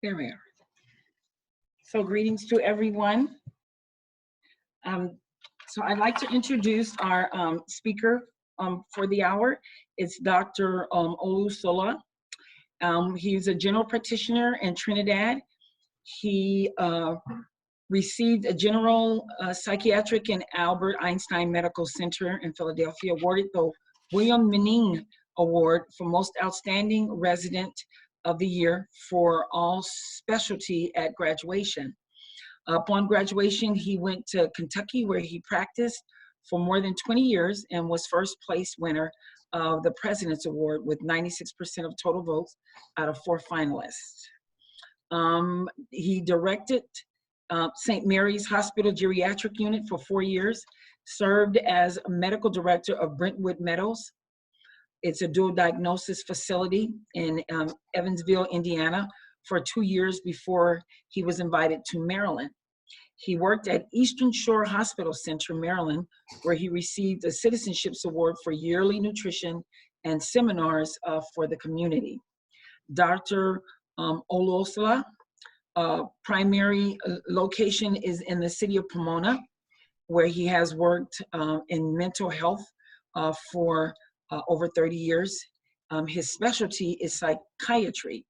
There we are. So greetings to everyone. So I'd like to introduce our speaker for the hour. It's Dr. Olusola. He's a general practitioner in Trinidad. He received a general psychiatric in Albert Einstein Medical Center in Philadelphia, awarded the William Mening Award for Most Outstanding Resident of the Year for all specialty at graduation. Upon graduation, he went to Kentucky, where he practiced for more than 20 years and was first place winner of the President's Award with 96% of total votes out of 4 finalists. He directed St. Mary's Hospital Geriatric Unit for 4 years, served as medical director of Brentwood Meadows. It's a dual diagnosis facility in Evansville, Indiana, for 2 years before he was invited to Maryland. He worked at Eastern Shore Hospital Center, Maryland, where he received a Citizenships Award for yearly nutrition and seminars for the community. Dr. Olusola, primary location is in the city of Pomona, where he has worked in mental health for over 30 years. His specialty is psychiatry.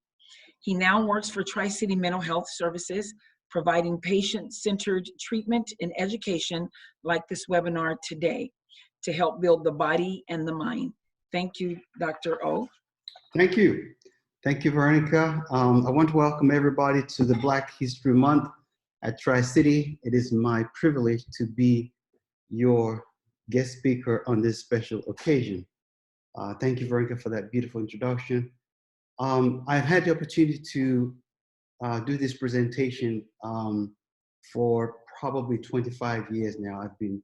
He now works for Tri-City Mental Health Services, providing patient-centered treatment and education like this webinar today to help build the body and the mind. Thank you, Dr. O. Thank you. Thank you, Veronica. I want to welcome everybody to the Black History Month at Tri-City. It is my privilege to be your guest speaker on this special occasion. Thank you, Veronica, for that beautiful introduction. I've had the opportunity to do this presentation for probably 25 years now. I've been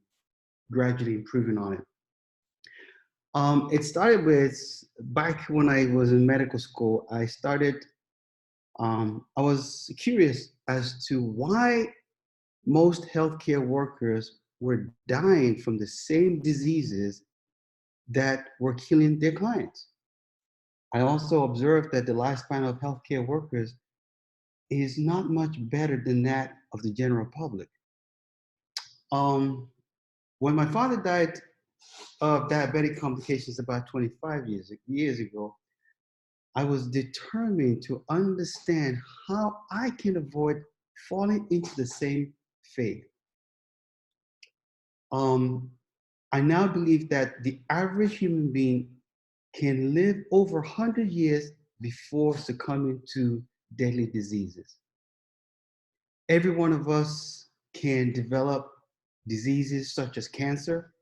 gradually improving on it. It started with, back when I was in medical school, I was curious as to why most healthcare workers were dying from the same diseases that were killing their clients. I also observed that the lifespan of healthcare workers is not much better than that of the general public. When my father died of diabetic complications about 25 years ago, I was determined to understand how I can avoid falling into the same fate. I now believe that the average human being can live over 100 years before succumbing to deadly diseases. Every one of us can develop diseases such as cancer,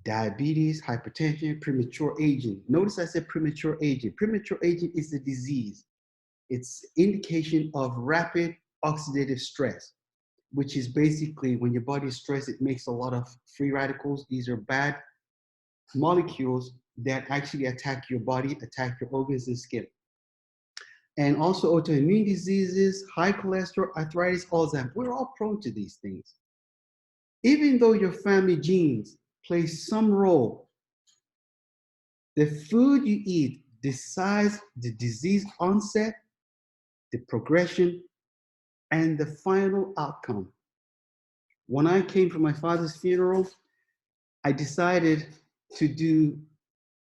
diabetes, hypertension, premature aging. Notice I said premature aging. Premature aging is a disease. It's indication of rapid oxidative stress, which is basically when your body is stressed, it makes a lot of free radicals. These are bad molecules that actually attack your body, attack your organs and skin. And also autoimmune diseases, high cholesterol, arthritis, Alzheimer's. We're all prone to these things. Even though your family genes play some role, the food you eat decides the disease onset, the progression, and the final outcome. When I came for my father's funeral, I decided to do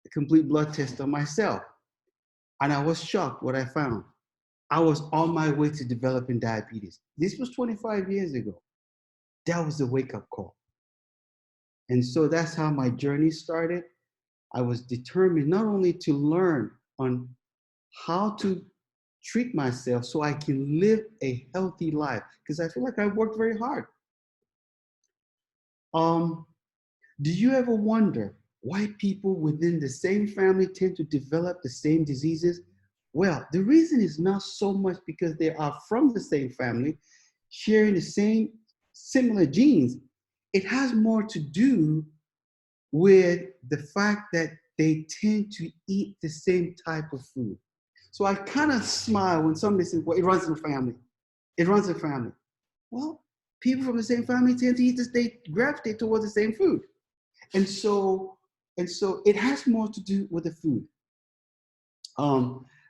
a complete blood test on myself. And I was shocked what I found. I was on my way to developing diabetes. This was 25 years ago. That was a wake-up call. And so that's how my journey started. I was determined not only to learn on how to treat myself so I can live a healthy life, because I feel like I worked very hard. Do you ever wonder why people within the same family tend to develop the same diseases? Well, the reason is not so much because they are from the same family, sharing the same similar genes. It has more to do with the fact that they tend to eat the same type of food. So I kind of smile when somebody says, well, it runs in the family. It runs in the family. Well, people from the same family tend to eat this, they gravitate towards the same food. And so it has more to do with the food.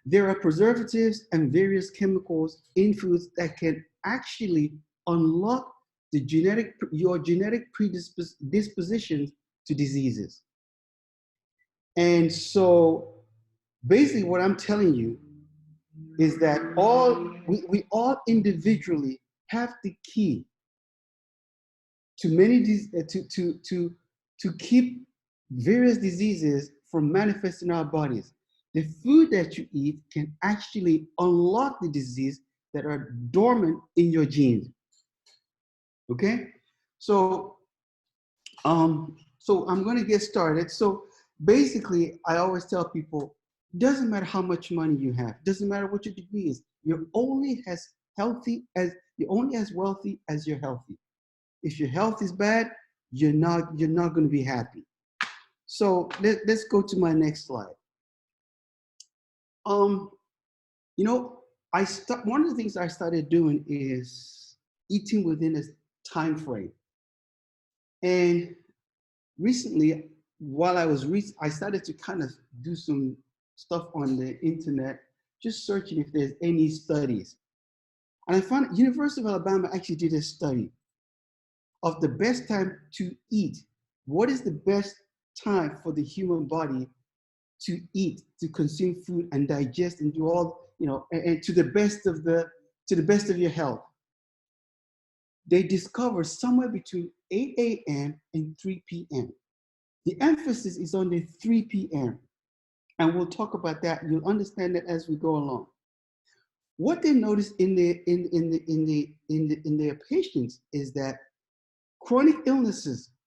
There are preservatives and various chemicals in foods that can actually unlock your genetic predispositions to diseases. And so basically what I'm telling you is that we all individually have the key to to keep various diseases from manifesting in our bodies. The food that you eat can actually unlock the disease that are dormant in your genes. Okay, so so I'm going to get started. So basically, I always tell people, doesn't matter how much money you have, doesn't matter what your degree is, you're only as wealthy as you're healthy. If your health is bad, you're not going to be happy. So let's go to my next slide. You know, one of the things I started doing is eating within a time frame. And recently, while I started to kind of do some stuff on the internet, just searching if there's any studies. And I found University of Alabama actually did a study of the best time to eat. What is the best time for the human body to eat, to consume food and digest and do all, and to the best of your health? They discovered somewhere between 8 a.m. and 3 p.m. The emphasis is on the 3 p.m. And we'll talk about that. You'll understand that as we go along. What they noticed in their patients is that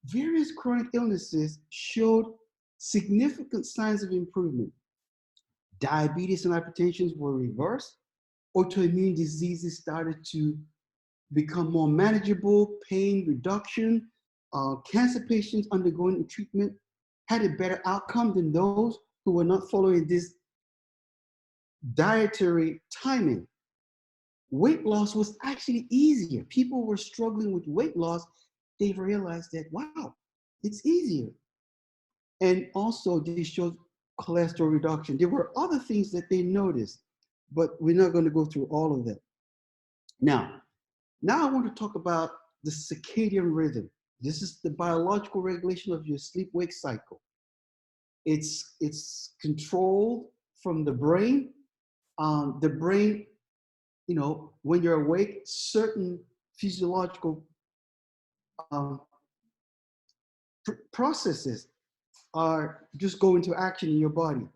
various chronic illnesses showed significant signs of improvement. Diabetes and hypertension were reversed. Autoimmune diseases started to become more manageable. Pain reduction. Cancer patients undergoing treatment had a better outcome than those who were not following this dietary timing. Weight loss was actually easier. People were struggling with weight loss. They realized that, wow, it's easier. And also they showed cholesterol reduction. There were other things that they noticed, but we're not going to go through all of them. Now I want to talk about the circadian rhythm. This is the biological regulation of your sleep-wake cycle. It's controlled from the brain. The brain, when you're awake, certain physiological processes are just go into action in your body.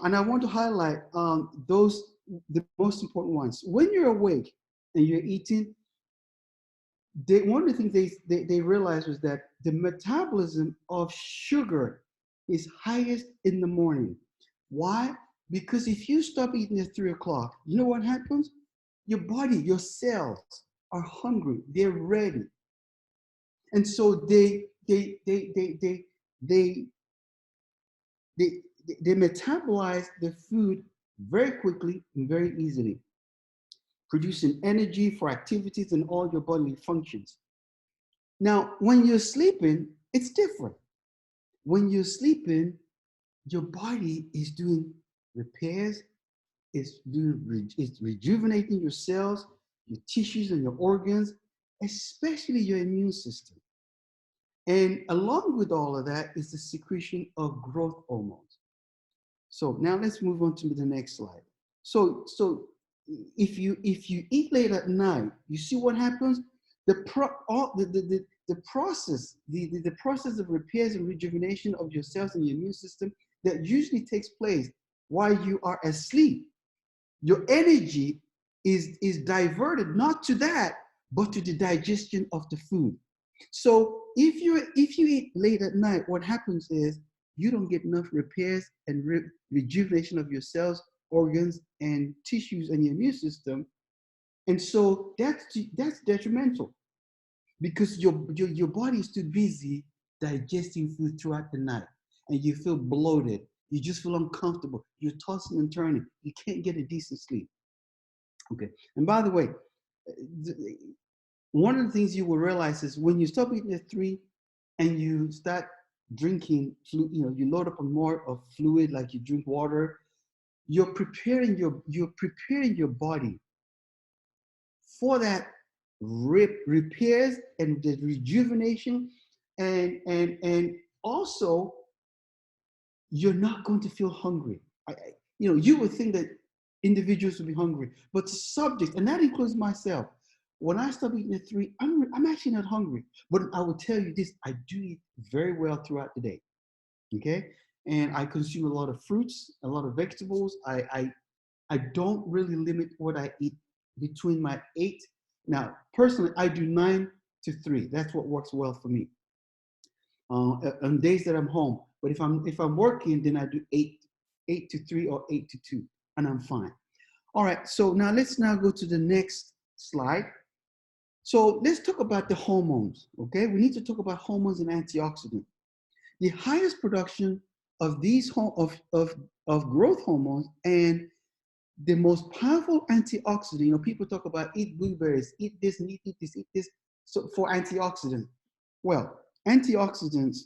And I want to highlight the most important ones. When you're awake and you're eating, one of the things they realized was that the metabolism of sugar is highest in the morning. Why? Because if you stop eating at 3 o'clock, you know what happens? Your body, your cells are hungry. They're ready. And so they metabolize the food very quickly and very easily, producing energy for activities and all your bodily functions. Now, when you're sleeping, it's different. When you're sleeping, your body is doing repairs, it's rejuvenating your cells, your tissues and your organs, especially your immune system. And along with all of that is the secretion of growth hormones. So now let's move on to the next slide. So if you eat late at night, you see what happens? The process of repairs and rejuvenation of your cells and your immune system that usually takes place while you are asleep. Your energy is diverted not to that, but to the digestion of the food. So if you eat late at night, what happens is you don't get enough repairs and rejuvenation of your cells, organs, and tissues and your immune system. And so that's detrimental because your body is too busy digesting food throughout the night, and you feel bloated. You just feel uncomfortable. You're tossing and turning. You can't get a decent sleep. Okay. And by the way, one of the things you will realize is when you stop eating at 3 and you start drinking, you load up on more of fluid, like you drink water, you're preparing your body for that repairs and the rejuvenation, and also you're not going to feel hungry. You would think that individuals would be hungry, but subjects, and that includes myself. When I stop eating at 3, I'm actually not hungry. But I will tell you this: I do eat very well throughout the day. Okay, and I consume a lot of fruits, a lot of vegetables. I don't really limit what I eat between my 8. Now, personally, I do 9 to 3. That's what works well for me. On days that I'm home. But if I'm working, then I do 8 to 3 or 8 to 2, and I'm fine. All right. So now let's go to the next slide. So let's talk about the hormones. Okay, we need to talk about hormones and antioxidants. The highest production of these of growth hormones and the most powerful antioxidant. People talk about eat blueberries, eat this, and eat this, eat this. So for antioxidants, well, antioxidants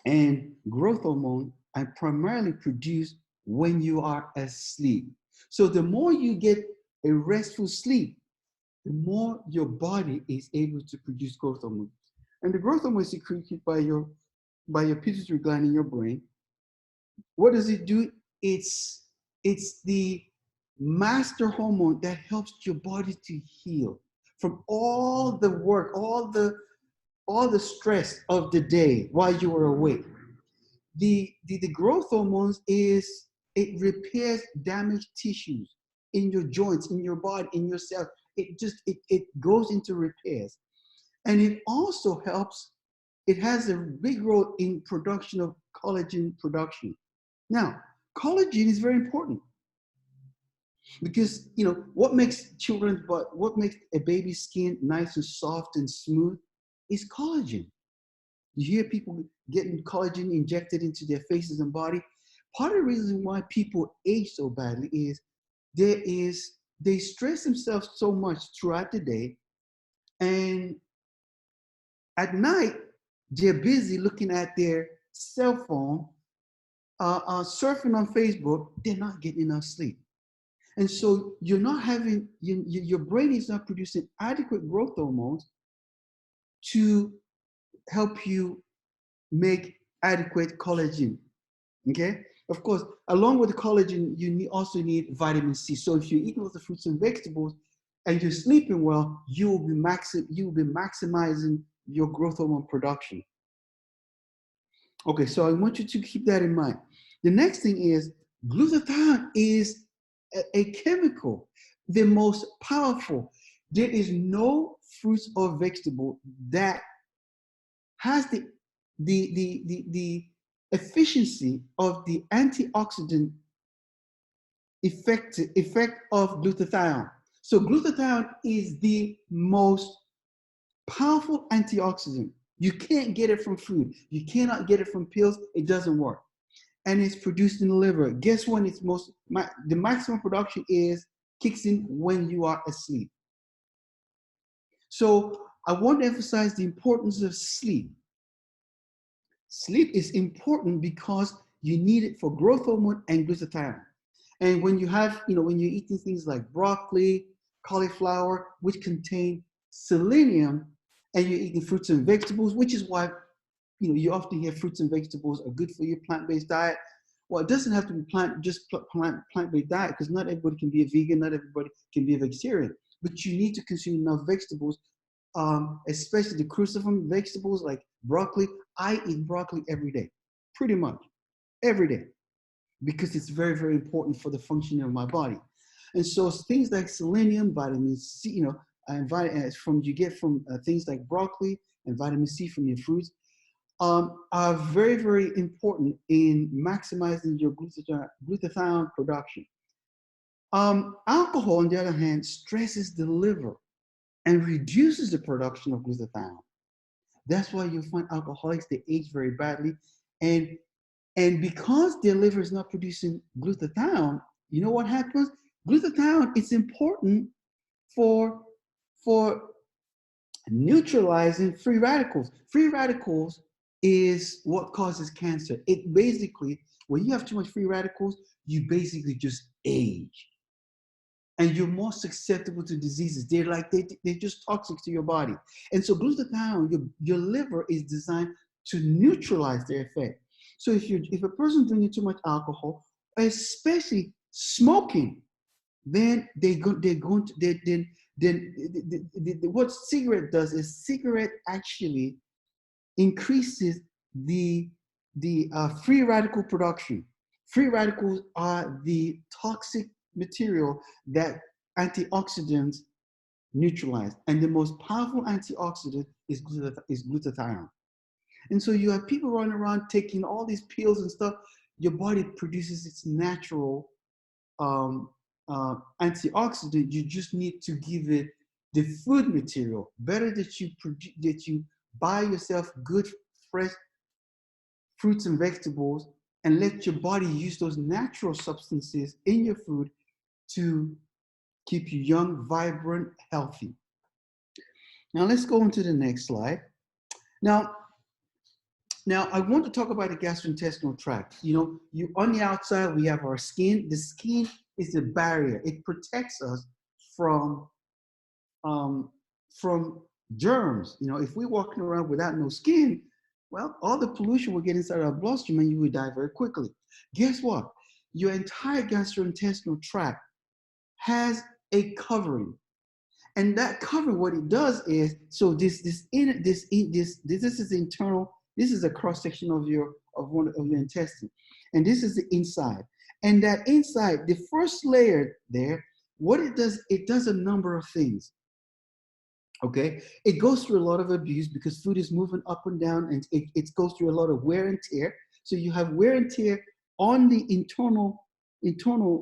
and growth hormone are primarily produced when you are asleep. So the more you get a restful sleep, the more your body is able to produce growth hormone. And the growth hormone is secreted by your pituitary gland in your brain. What does it do? It's the master hormone that helps your body to heal from all the work, all the stress of the day while you were awake. The growth hormones it repairs damaged tissues in your joints, in your body, in your cells. It goes into repairs. And it also helps, it has a big role in production of collagen production. Now, collagen is very important because what makes a baby's skin nice and soft and smooth is collagen. You hear people getting collagen injected into their faces and body. Part of the reason why people age so badly is they stress themselves so much throughout the day, and at night they're busy looking at their cell phone, surfing on Facebook. They're not getting enough sleep. And so you're not having, your brain is not producing adequate growth hormones to help you make adequate collagen. Okay? Of course, along with the collagen, you also need vitamin C. So if you're eating lots of fruits and vegetables and you're sleeping well, you will be maximizing your growth hormone production. Okay, so I want you to keep that in mind. The next thing is glutathione is a chemical, the most powerful. There is no fruits or vegetable that has the efficiency of the antioxidant effect of glutathione. So glutathione is the most powerful antioxidant. You can't get it from food. You cannot get it from pills. It doesn't work. And it's produced in the liver. Guess when the maximum production kicks in when you are asleep. So I want to emphasize the importance of sleep. Sleep is important because you need it for growth hormone and glutathione. And when when you're eating things like broccoli, cauliflower, which contain selenium, and you're eating fruits and vegetables, which is why you often hear fruits and vegetables are good for your plant-based diet. Well, it doesn't have to be plant-based diet, because not everybody can be a vegan, not everybody can be a vegetarian. But you need to consume enough vegetables, especially the cruciferous vegetables like broccoli. I eat broccoli every day, pretty much every day, because it's very, very important for the functioning of my body. And so things like selenium, vitamin C, and you get from things like broccoli and vitamin C from your fruits, are very, very important in maximizing your glutathione production. Alcohol, on the other hand, stresses the liver and reduces the production of glutathione. That's why you find alcoholics, they age very badly. And because their liver is not producing glutathione, you know what happens? Glutathione is important for neutralizing free radicals. Free radicals is what causes cancer. It basically, when you have too much free radicals, you basically just age. And you're more susceptible to diseases. They're just toxic to your body. And so glutathione, your liver is designed to neutralize their effect. So if a person's drinking too much alcohol, especially smoking, then what cigarette does is cigarette actually increases the free radical production. Free radicals are the toxic material that antioxidants neutralize, and the most powerful antioxidant is glutathione. And so you have people running around taking all these pills and stuff. Your body produces its natural antioxidant. You just need to give it the food material. Better that you buy yourself good fresh fruits and vegetables and let your body use those natural substances in your food to keep you young, vibrant, healthy. Now let's go on to the next slide. Now I want to talk about the gastrointestinal tract. You on the outside, we have our skin. The skin is a barrier. It protects us from germs. If we're walking around without no skin, well, all the pollution will get inside our bloodstream and you will die very quickly. Guess what? Your entire gastrointestinal tract has a covering. And that covering, what it does is, so this is internal. This is a cross section of your intestine, and this is the inside. And that inside, the first layer there, what it does a number of things. Okay, it goes through a lot of abuse because food is moving up and down, and it goes through a lot of wear and tear. So you have wear and tear on the internal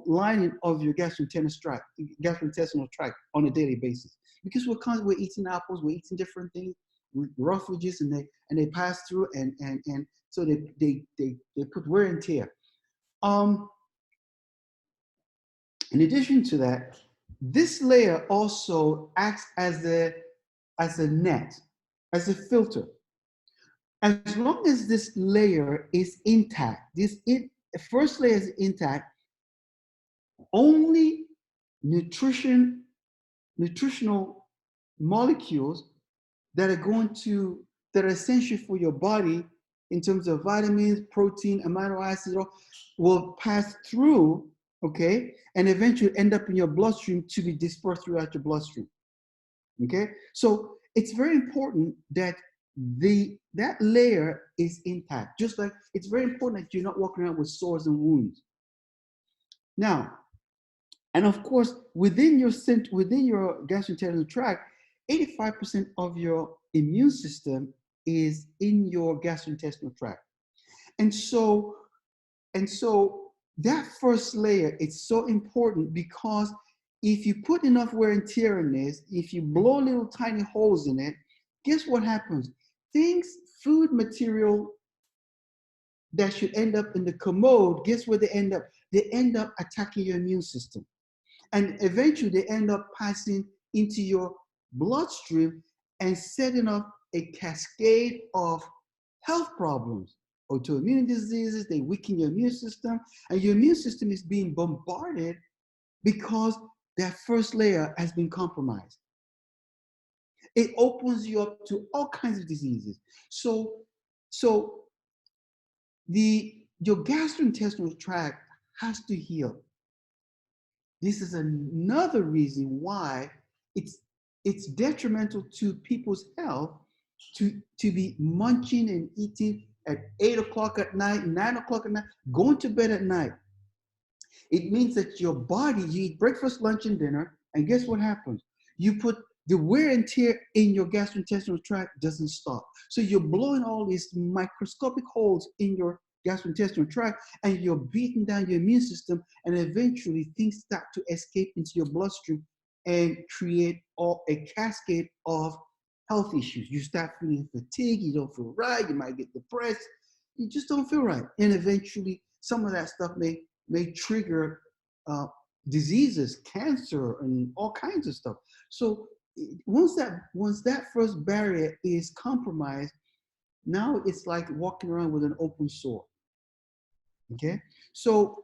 lining of your gastrointestinal tract on a daily basis, because we're eating apples, we're eating different things, roughages, and they pass through, and so they put wear and tear. In addition to that, this layer also acts as a net, as a filter. As long as this layer is intact, the first layer is intact, only nutritional molecules that are essential for your body in terms of vitamins, protein, amino acids, will pass through, okay, and eventually end up in your bloodstream to be dispersed throughout your bloodstream. Okay, so it's very important that that layer is intact. Just like it's very important that you're not walking around with sores and wounds. Now, and of course, within your gastrointestinal tract, 85% of your immune system is in your gastrointestinal tract. And so that first layer is so important, because if you put enough wear and tear in this, if you blow little tiny holes in it, guess what happens? Food material that should end up in the commode, guess where they end up? They end up attacking your immune system. And eventually they end up passing into your bloodstream and setting up a cascade of health problems. Autoimmune diseases, they weaken your immune system, and your immune system is being bombarded because that first layer has been compromised. It opens you up to all kinds of diseases. So your gastrointestinal tract has to heal. This is another reason why it's detrimental to people's health to be munching and eating at 8 o'clock at night, 9 o'clock at night, going to bed at night. It means that your body, you eat breakfast, lunch, and dinner, and guess what happens? You put the wear and tear in your gastrointestinal tract doesn't stop. So you're blowing all these microscopic holes in your gastrointestinal tract, and you're beating down your immune system, and eventually things start to escape into your bloodstream and create a cascade of health issues. You start feeling fatigued, you don't feel right, you might get depressed, you just don't feel right. And eventually some of that stuff may trigger diseases, cancer, and all kinds of stuff. So once that first barrier is compromised, Now it's like walking around with an open sore. Okay, so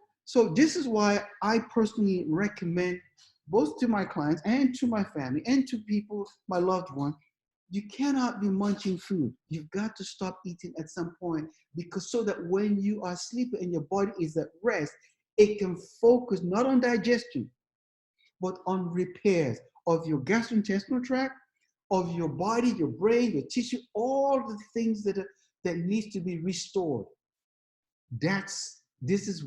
this is why I personally recommend both to my clients and to my family and to people, my loved ones, you cannot be munching food. You've got to stop eating at some point, because so that when you are sleeping and your body is at rest, it can focus not on digestion, but on repairs of your gastrointestinal tract, of your body, your brain, your tissue, all the things that needs to be restored. This is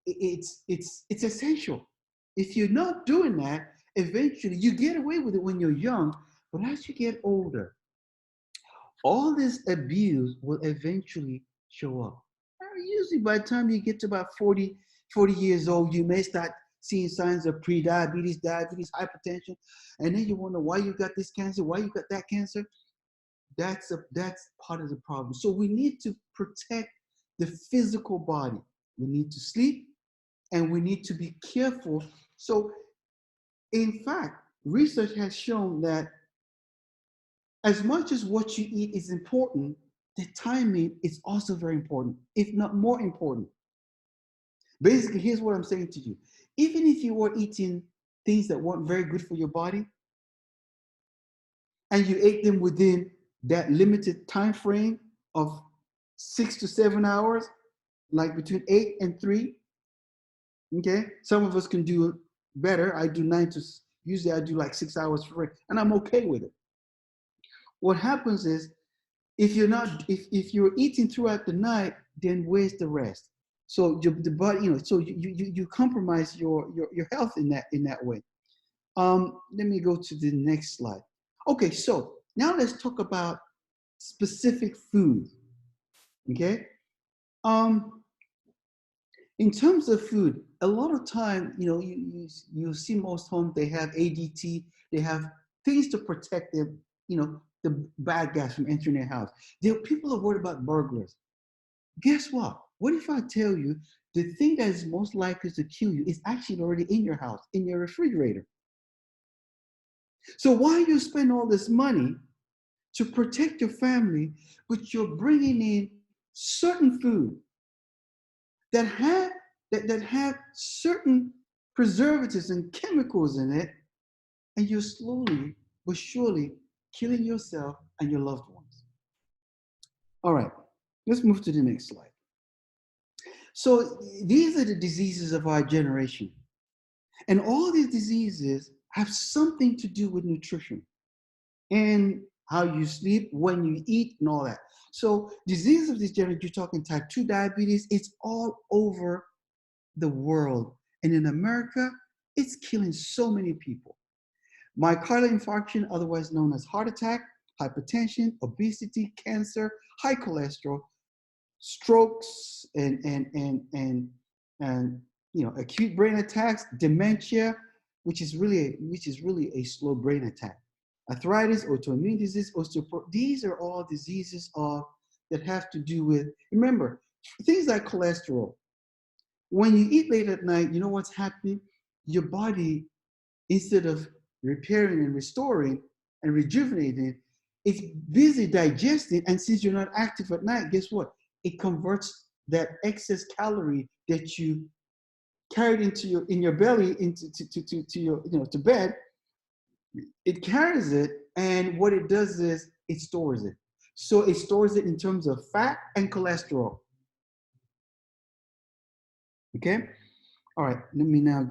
it's essential. If you're not doing that, eventually you get away with it when you're young, but as you get older, all this abuse will eventually show up. Usually by the time you get to about 40 years old, you may start seeing signs of pre-diabetes, diabetes, hypertension, and then you wonder why you got this cancer, why you got that cancer. That's part of the problem. So we need to protect the physical body. We need to sleep, and we need to be careful. So in fact, research has shown that as much as what you eat is important, the timing is also very important, if not more important. Basically, here's what I'm saying to you. Even if you were eating things that weren't very good for your body, and you ate them within that limited time frame of 6 to 7 hours, like between 8 and 3, okay? Some of us can do better. I do 9 to, usually I do like 6 hours for it, and I'm okay with it. What happens is, if you're eating throughout the night, then where's the rest? So the body, so you compromise your health in that way. Let me go to the next slide. Okay, so now let's talk about specific food. Okay, in terms of food, a lot of time, you see most homes, they have ADT, they have things to protect them, the bad guys from entering their house. People are worried about burglars. Guess what? What if I tell you the thing that is most likely to kill you is actually already in your house, in your refrigerator? So why you spend all this money to protect your family, but you're bringing in certain food that have certain preservatives and chemicals in it, and you're slowly but surely killing yourself and your loved ones. All right, let's move to the next slide. So these are the diseases of our generation. And all these diseases have something to do with nutrition and how you sleep, when you eat, and all that. So diseases of this generation, you're talking type 2 diabetes, it's all over the world. And in America, it's killing so many people. Myocardial infarction, otherwise known as heart attack, hypertension, obesity, cancer, high cholesterol, strokes, and acute brain attacks, dementia, which is really a slow brain attack, arthritis, autoimmune disease, osteoporosis. These are all diseases that have to do with, remember, things like cholesterol. When you eat late at night, you know what's happening? Your body, instead of repairing and restoring and rejuvenating, it's busy digesting. And since you're not active at night, guess what? It converts that excess calorie that you carried in your belly to your to bed. It carries it, and what it does is it stores it. So it stores it in terms of fat and cholesterol. Okay. All right. Let me now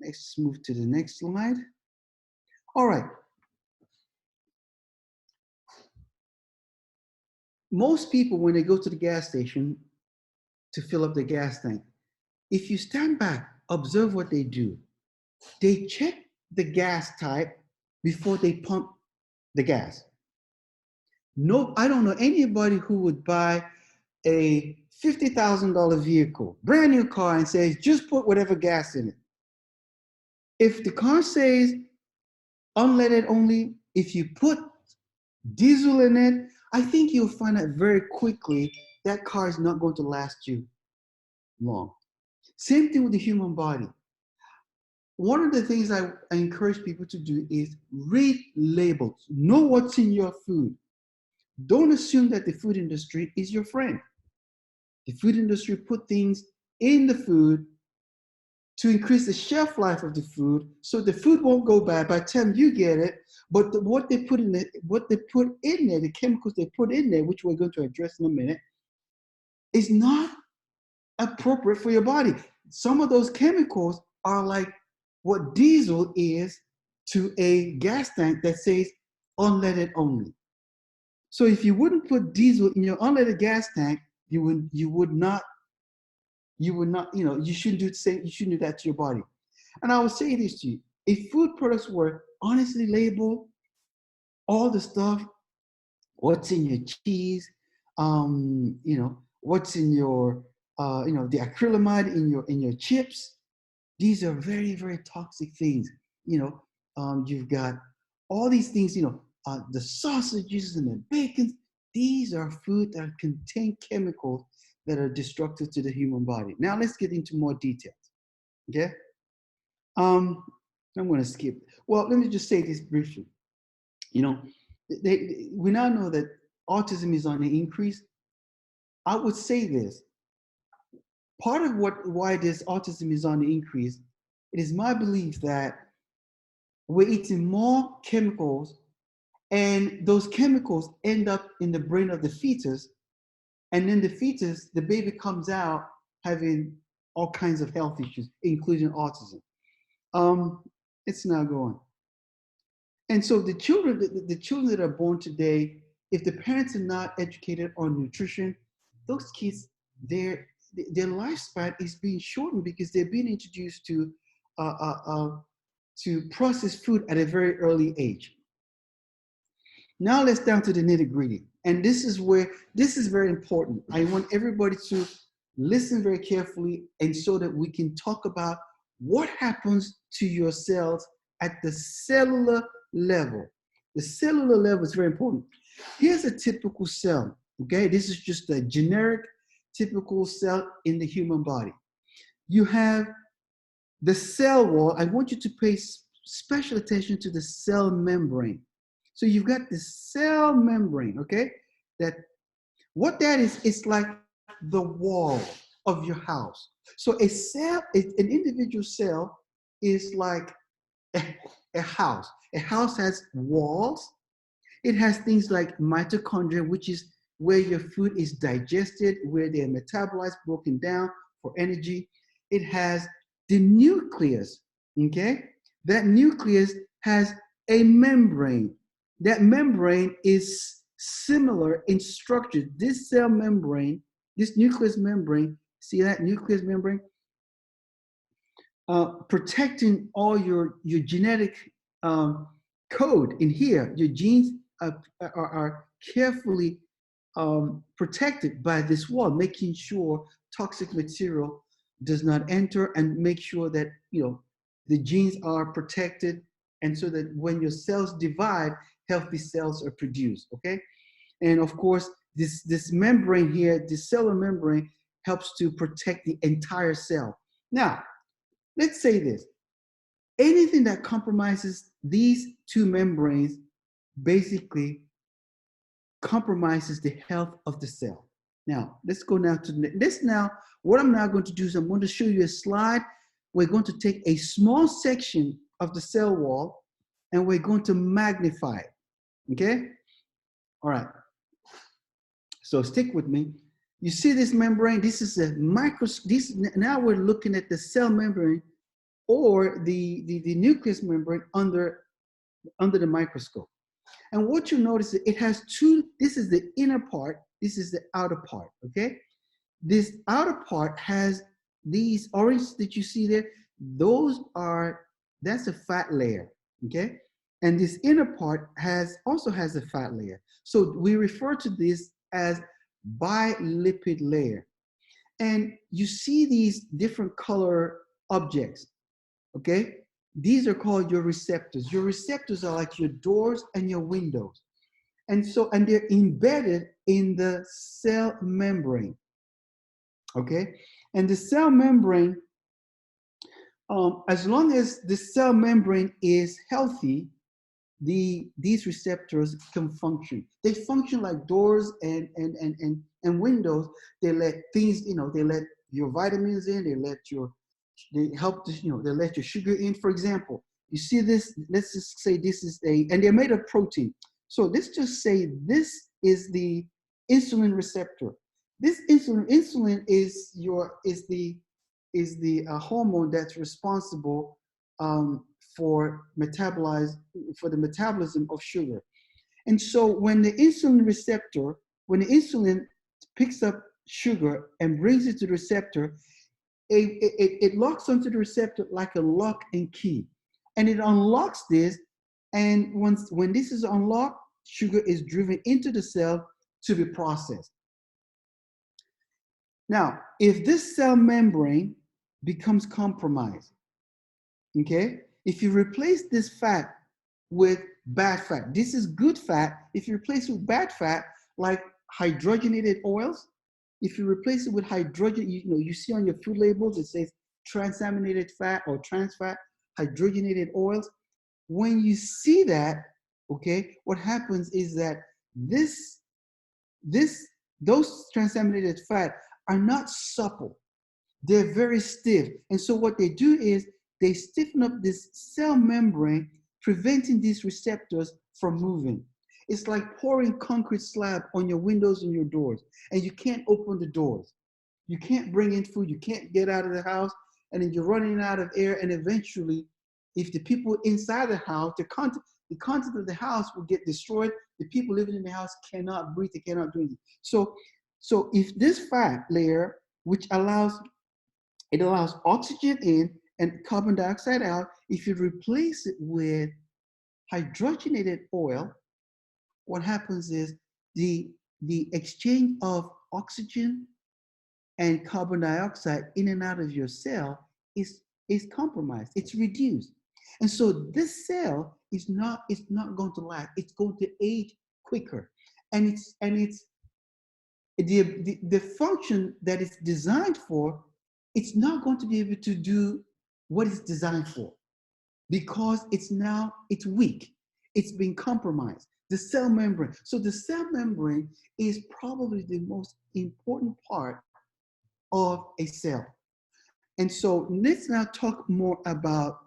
let's move to the next slide. All right. Most people, when they go to the gas station to fill up the gas tank, if you stand back, observe what they do. They check the gas type before they pump the gas. No, I don't know anybody who would buy a $50,000 vehicle, brand new car, and says, just put whatever gas in it. If the car says unleaded only, if you put diesel in it, I think you'll find out very quickly that car is not going to last you long. Same thing with the human body. One of the things I encourage people to do is read labels. Know what's in your food. Don't assume that the food industry is your friend. The food industry put things in the food to increase the shelf life of the food, so the food won't go bad by the time you get it. But what they put in it, the chemicals they put in there, which we're going to address in a minute, is not appropriate for your body. Some of those chemicals are like what diesel is to a gas tank that says unleaded only. So if you wouldn't put diesel in your unleaded gas tank, you would not, you shouldn't do the same, you shouldn't do that to your body. And I will say this to you: if food products were honestly labeled, all the stuff, what's in your cheese, what's in your, the acrylamide in your chips, these are very, very toxic things. You've got all these things, the sausages and the bacon. These are food that contain chemicals that are destructive to the human body. Now let's get into more details. Okay. I'm going to skip. Well, let me just say this briefly. We now know that autism is on the increase. I would say this: part of why this autism is on the increase, it is my belief that we're eating more chemicals, and those chemicals end up in the brain of the fetus, and then the baby comes out having all kinds of health issues, including autism. It's now going. And so the children that are born today, if the parents are not educated on nutrition, those kids, their lifespan is being shortened because they're being introduced to processed food at a very early age. Now let's down to the nitty-gritty. And this is very important. I want everybody to listen very carefully, and so that we can talk about what happens to your cells at the cellular level. The cellular level is very important. Here's a typical cell, okay? This is just a generic, typical cell in the human body. You have the cell wall. I want you to pay special attention to the cell membrane. So you've got the cell membrane, okay? What that is, it's like the wall of your house. So a cell, an individual cell is like a house. A house has walls. It has things like mitochondria, which is where your food is digested, where they're metabolized, broken down for energy. It has the nucleus, okay? That nucleus has a membrane. That membrane is similar in structure. This cell membrane, this nucleus membrane, see that nucleus membrane? Protecting all your genetic code in here. Your genes are carefully protected by this wall, making sure toxic material does not enter, and make sure that the genes are protected, and so that when your cells divide, healthy cells are produced. Okay, and of course this membrane here, this cellular membrane, helps to protect the entire cell. Now, let's say this: anything that compromises these two membranes basically compromises the health of the cell. Now, let's go now to this. Now, what I'm now going to do is I'm going to show you a slide. We're going to take a small section of the cell wall and we're going to magnify it. Okay? All right. So stick with me. You see this membrane? This is a now we're looking at the cell membrane, or the nucleus membrane under the microscope. And what you notice is it has two. This is the inner part. This is the outer part. Okay, this outer part has these orange that you see there. That's a fat layer. Okay, and this inner part also has a fat layer. So we refer to this as bilipid layer. And you see these different color objects. Okay, these are called your receptors. Your receptors are like your doors and your windows. And they're embedded in the cell membrane. Okay, and the cell membrane, as long as the cell membrane is healthy, these receptors can function. They function like doors and windows. They let things, they let your vitamins in, they help this, they let your sugar in. For example, you see this, let's just say this is and they're made of protein. So let's just say this is the insulin receptor. This insulin is the hormone that's responsible for the metabolism of sugar. And so when the insulin picks up sugar and brings it to the receptor, it locks onto the receptor like a lock and key. And it unlocks this. And when this is unlocked, sugar is driven into the cell to be processed. Now, if this cell membrane becomes compromised, okay, if you replace this fat with bad fat, this is good fat. If you replace it with bad fat, like hydrogenated oils, if you replace it with hydrogen, you see on your food labels, it says transaminated fat or trans fat, hydrogenated oils. When you see that, okay, what happens is that those transaminated fat are not supple. They're very stiff. And so what they do is they stiffen up this cell membrane, preventing these receptors from moving. It's like pouring concrete slab on your windows and your doors, and you can't open the doors. You can't bring in food. You can't get out of the house, and then you're running out of air. And eventually, if the people inside the house, the content of the house will get destroyed. The people living in the house cannot breathe. They cannot do anything. So if this fat layer, which allows oxygen in and carbon dioxide out, if you replace it with hydrogenated oil, what happens is the exchange of oxygen and carbon dioxide in and out of your cell is compromised. It's reduced. And so this cell is not going to last. It's going to age quicker. And it's the function that it's designed for, it's not going to be able to do what it's designed for, because it's weak. It's been compromised. The cell membrane. So the cell membrane is probably the most important part of a cell. And so let's now talk more about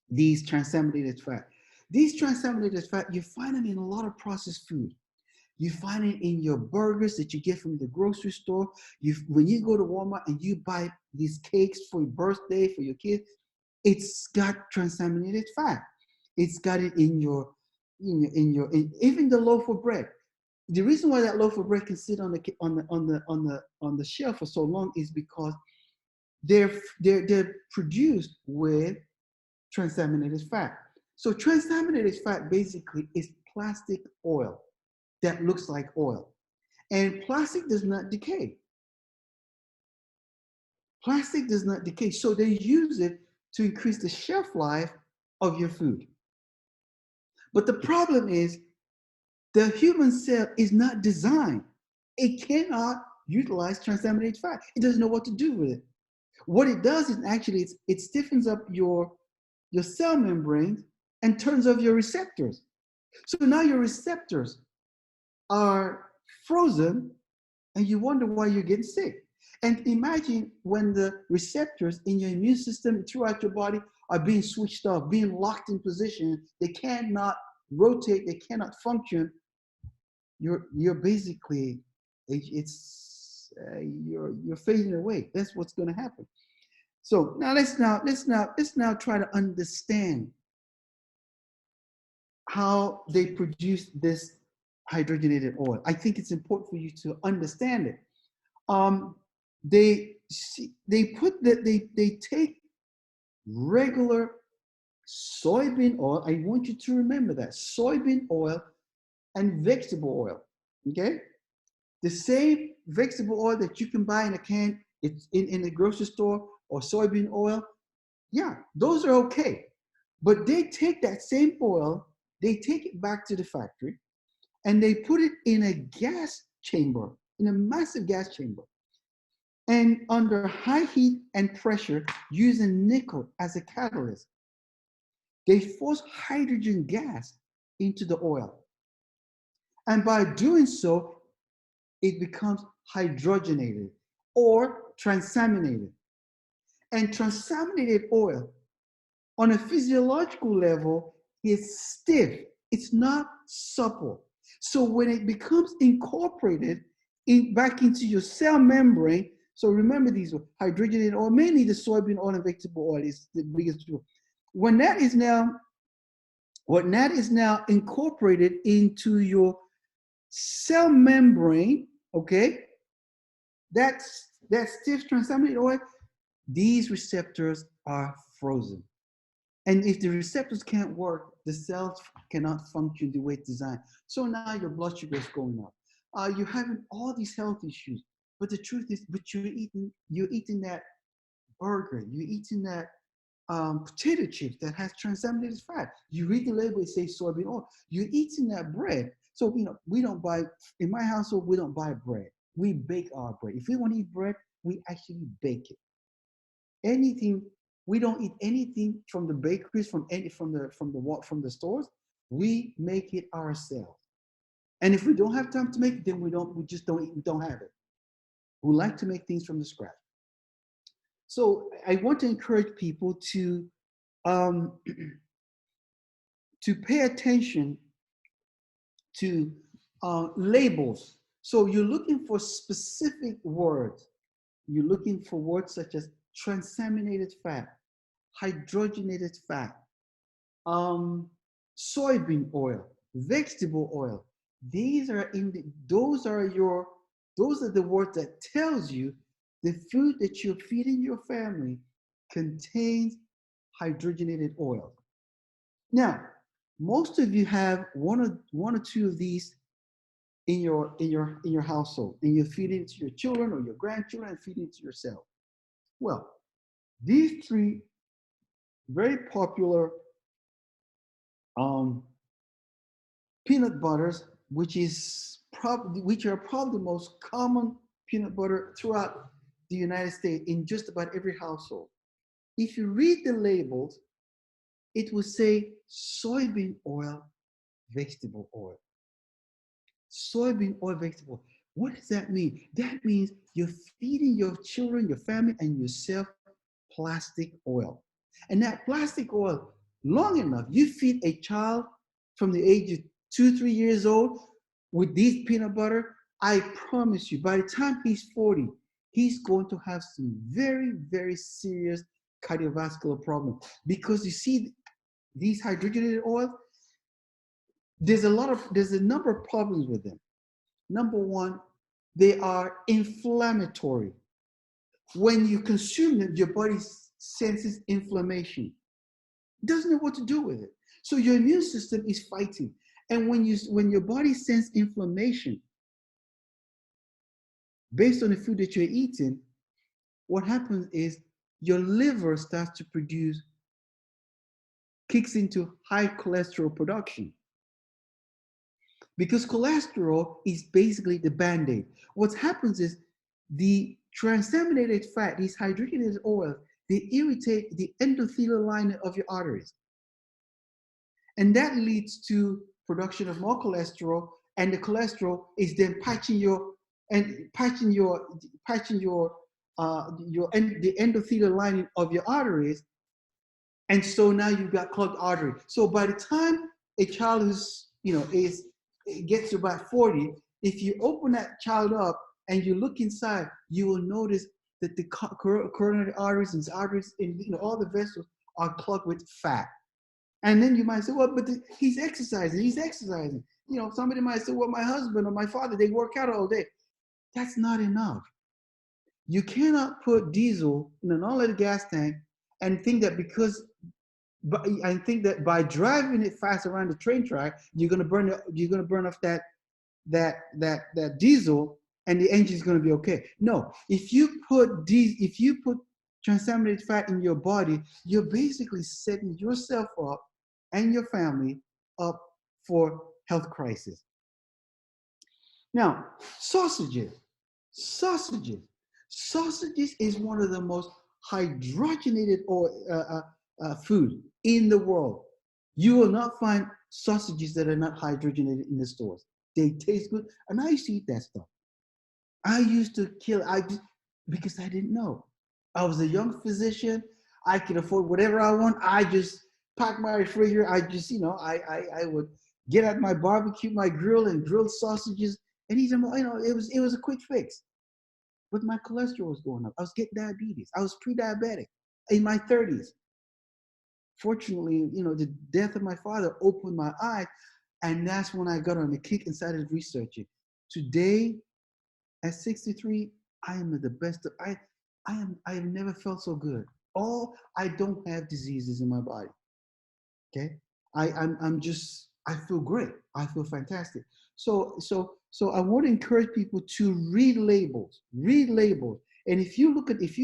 these transaminated fat. These transaminated fat, you find them in a lot of processed food. You find it in your burgers that you get from the grocery store. When you go to Walmart and you buy these cakes for your birthday, for your kids, it's got transaminated fat. It's got it in even the loaf of bread. The reason why that loaf of bread can sit on the shelf for so long is because they're produced with transaminated fat. So transaminated fat basically is plastic oil that looks like oil. And plastic does not decay. Plastic does not decay. So they use it to increase the shelf life of your food. But the problem is the human cell is not designed. It cannot utilize transaminated fat. It doesn't know what to do with it. What it does is actually it stiffens up your cell membrane and turns off your receptors. So now your receptors are frozen and you wonder why you're getting sick. And imagine when the receptors in your immune system throughout your body are being switched off, being locked in position, they cannot rotate, they cannot function. You're basically, you're fading away. That's what's going to happen. So now let's now try to understand how they produce this hydrogenated oil. I think it's important for you to understand it. They take regular soybean oil. I want you to remember that soybean oil and vegetable oil. Okay, the same vegetable oil that you can buy in a can, it's in the grocery store, or soybean oil. Yeah, those are okay. But they take that same oil, they take it back to the factory, and they put it in a gas chamber, in a massive gas chamber. And under high heat and pressure, using nickel as a catalyst. They force hydrogen gas into the oil. And by doing so, it becomes hydrogenated or transaminated. And transaminated oil on a physiological level is stiff. It's not supple. So when it becomes incorporated back into your cell membrane, so remember these hydrogenated oil, mainly the soybean oil and vegetable oil is the biggest tool. When that is now incorporated into your cell membrane, okay, that stiff transaminated oil, these receptors are frozen. And if the receptors can't work, the cells cannot function the way it's designed. So now your blood sugar is going up. You're having all these health issues. But the truth is, you're eating that burger, you're eating that potato chips that has transaminated fat. You read the label, it says soybean oil. You're eating that bread. So, we don't buy, in my household, we don't buy bread. We bake our bread. If we want to eat bread, we actually bake it. Anything, we don't eat anything from the bakeries, from the stores. We make it ourselves. And if we don't have time to make it, then we don't have it. We like to make things from the scratch. So I want to encourage people to to pay attention to labels. So you're looking for specific words. You're looking for words such as transaminated fat, hydrogenated fat, soybean oil, vegetable oil. Those are the words that tells you the food that you're feeding your family contains hydrogenated oil. Now, most of you have one or two of these in your household, and you're feeding it to your children or your grandchildren and feeding it to yourself. Well, these three very popular peanut butters, which are probably the most common peanut butter throughout the United States in just about every household. If you read the labels, it will say soybean oil, vegetable oil. Soybean oil, vegetable oil. What does that mean? That means you're feeding your children, your family, and yourself plastic oil. And that plastic oil, long enough, you feed a child from the age of 2-3 years old with these peanut butter, I promise you, by the time he's 40, he's going to have some very, very serious cardiovascular problems. Because you see, these hydrogenated oils, there's a number of problems with them. Number one, they are inflammatory. When you consume them, your body senses inflammation. It doesn't know what to do with it. So your immune system is fighting. And when your body senses inflammation based on the food that you're eating, what happens is your liver starts to kicks into high cholesterol production. Because cholesterol is basically the Band-Aid. What happens is the transaminated fat, these hydrogenated oils, they irritate the endothelial lining of your arteries. And that leads to production of more cholesterol, and the cholesterol is then the endothelial lining of your arteries. And so now you've got clogged artery. So by the time a child gets to about 40, if you open that child up and you look inside, you will notice that the coronary arteries and arteries and all the vessels are clogged with fat. And then you might say, well, but he's exercising. Somebody might say, well, my husband or my father, they work out all day. That's not enough. You cannot put diesel in an unleaded gas tank and think that by driving it fast around the train track, you're gonna burn off that diesel and the engine's gonna be okay. No, if you put transaminated fat in your body, you're basically setting yourself up and your family up for health crisis. Now, sausages is one of the most hydrogenated food in the world. You will not find sausages that are not hydrogenated in the stores. They taste good. And I used to eat that stuff. I used to kill, because I didn't know. I was a young physician. I could afford whatever I want. I just packed my refrigerator. I just, I would get out my barbecue, my grill, and grill sausages and eat them. It was a quick fix. But my cholesterol was going up. I was getting diabetes. I was pre-diabetic in my 30s. Fortunately, the death of my father opened my eyes, and that's when I got on the kick and started researching. Today, at 63, I am the best. I have never felt so good. I don't have diseases in my body. Okay, I feel great. I feel fantastic. So I want to encourage people to read labels. Read labels. And if you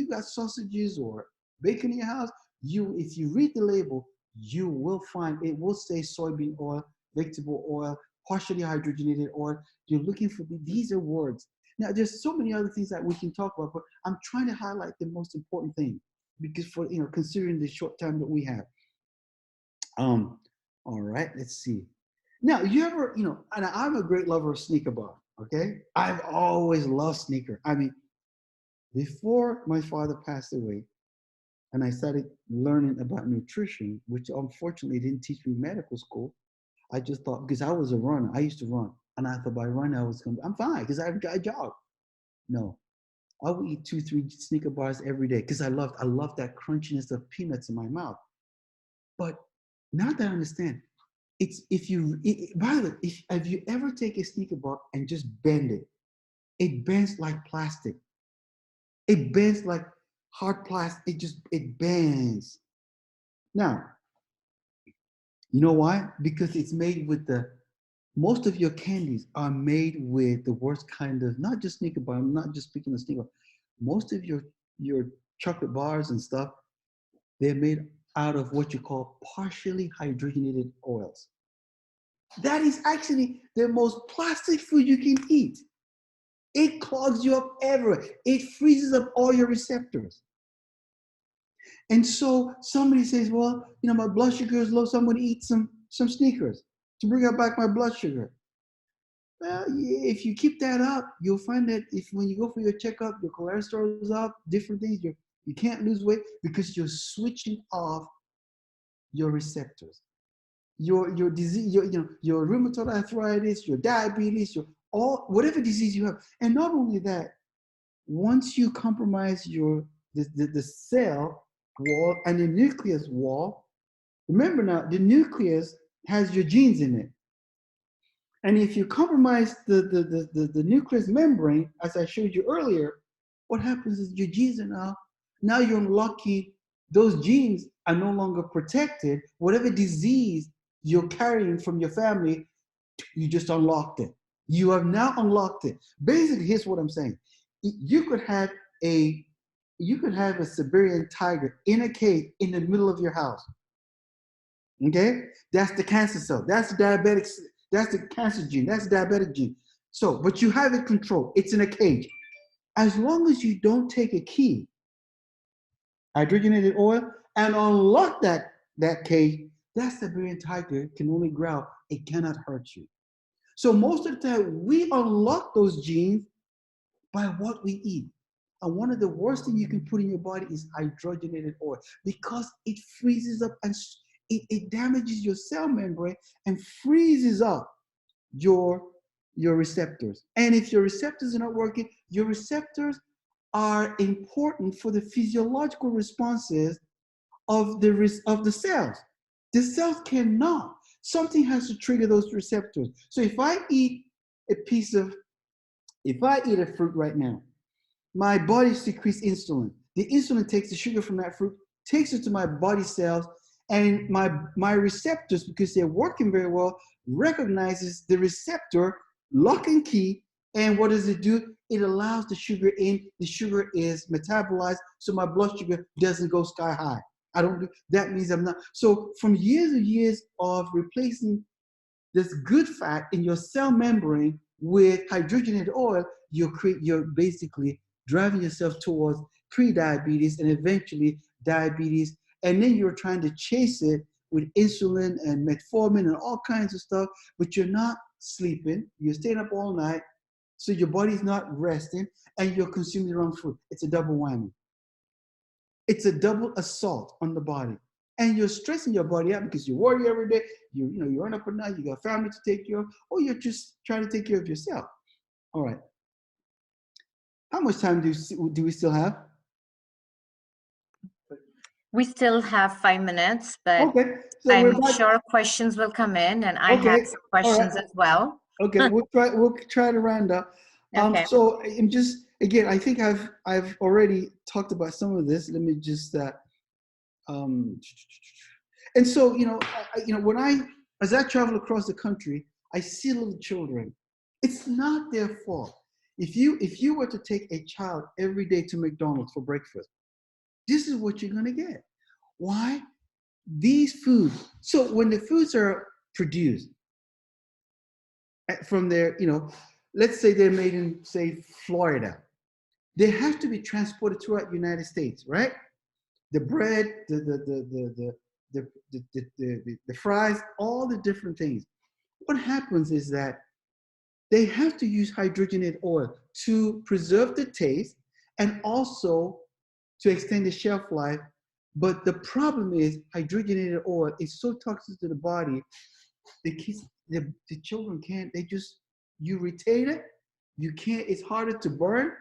got sausages or bacon in your house, if you read the label, you will find it will say soybean oil, vegetable oil, partially hydrogenated oil. You're looking for these are words. Now there's so many other things that we can talk about, but I'm trying to highlight the most important thing because for considering the short time that we have. All right, let's see. Now, you ever, and I'm a great lover of sneaker bar, okay? I've always loved sneaker. I mean, before my father passed away and I started learning about nutrition, which unfortunately didn't teach me medical school, I just thought, because I was a runner, I used to run, and I thought by running I'm fine because I jog. No, I would eat 2, 3 sneaker bars every day because I love that crunchiness of peanuts in my mouth. But now that I understand, it's by the way, if you ever take a sneaker bar and just bend it, it bends like plastic. It bends like hard plastic. It bends. Now, you know why? Because it's made with most of your candies are made with the worst kind of, not just sneaker bar, I'm not just speaking of sneaker, most of your chocolate bars and stuff, they're made out of what you call partially hydrogenated oils. That is actually the most plastic food you can eat. It clogs you up everywhere. It freezes up all your receptors. And so somebody says, well, my blood sugar is low, so I'm going to eat some Snickers to bring up back my blood sugar. Well, if you keep that up, you'll find that when you go for your checkup, your cholesterol is up, different things, you can't lose weight because you're switching off your receptors. Your disease, your rheumatoid arthritis, your diabetes, whatever disease you have. And not only that, once you compromise the cell wall and the nucleus wall, remember now, the nucleus has your genes in it. And if you compromise the nucleus membrane, as I showed you earlier, what happens is your genes are now you're unlucky. Those genes are no longer protected. Whatever disease you're carrying from your family, you just unlocked it. You have now unlocked it. Basically, here's what I'm saying. You could have a Siberian tiger in a cage in the middle of your house. Okay? That's the cancer cell. That's the diabetic. That's the cancer gene. That's the diabetic gene. So, but you have it controlled. It's in a cage. As long as you don't take a key, hydrogenated oil, and unlock that cage, that Siberian tiger can only growl. It cannot hurt you. So most of the time, we unlock those genes by what we eat. And one of the worst things you can put in your body is hydrogenated oil because it freezes up and it damages your cell membrane and freezes up your receptors. And if your receptors are not working, your receptors are important for the physiological responses of the cells. The cells cannot. Something has to trigger those receptors. So if I eat a fruit right now, my body secretes insulin. The insulin takes the sugar from that fruit, takes it to my body cells, and my receptors, because they're working very well, recognizes the receptor, lock and key, and what does it do? It allows the sugar in. The sugar is metabolized, so my blood sugar doesn't go sky high. That means I'm not. So from years and years of replacing this good fat in your cell membrane with hydrogenated oil, you're basically driving yourself towards pre-diabetes and eventually diabetes. And then you're trying to chase it with insulin and metformin and all kinds of stuff, but you're not sleeping. You're staying up all night, so your body's not resting, and you're consuming the wrong food. It's a double whammy. It's a double assault on the body. And you're stressing your body out because you worry every day. You run up at night, you got family to take care of, or you're just trying to take care of yourself. All right. How much time do we still have? We still have 5 minutes, but okay, so I'm sure questions will come in, and I have some questions as well. Okay, we'll try to round up. Okay. So I'm just, again, I think I've already talked about some of this. Let me just and so as I travel across the country, I see little children. It's not their fault. If you were to take a child every day to McDonald's for breakfast, this is what you're gonna get. Why? These foods. So when the foods are produced from their, let's say they're made in, say, Florida, they have to be transported throughout the United States, right? The bread, the fries, all the different things. What happens is that they have to use hydrogenated oil to preserve the taste and also to extend the shelf life. But the problem is hydrogenated oil is so toxic to the body, the children can't, you retain it, you can't, it's harder to burn,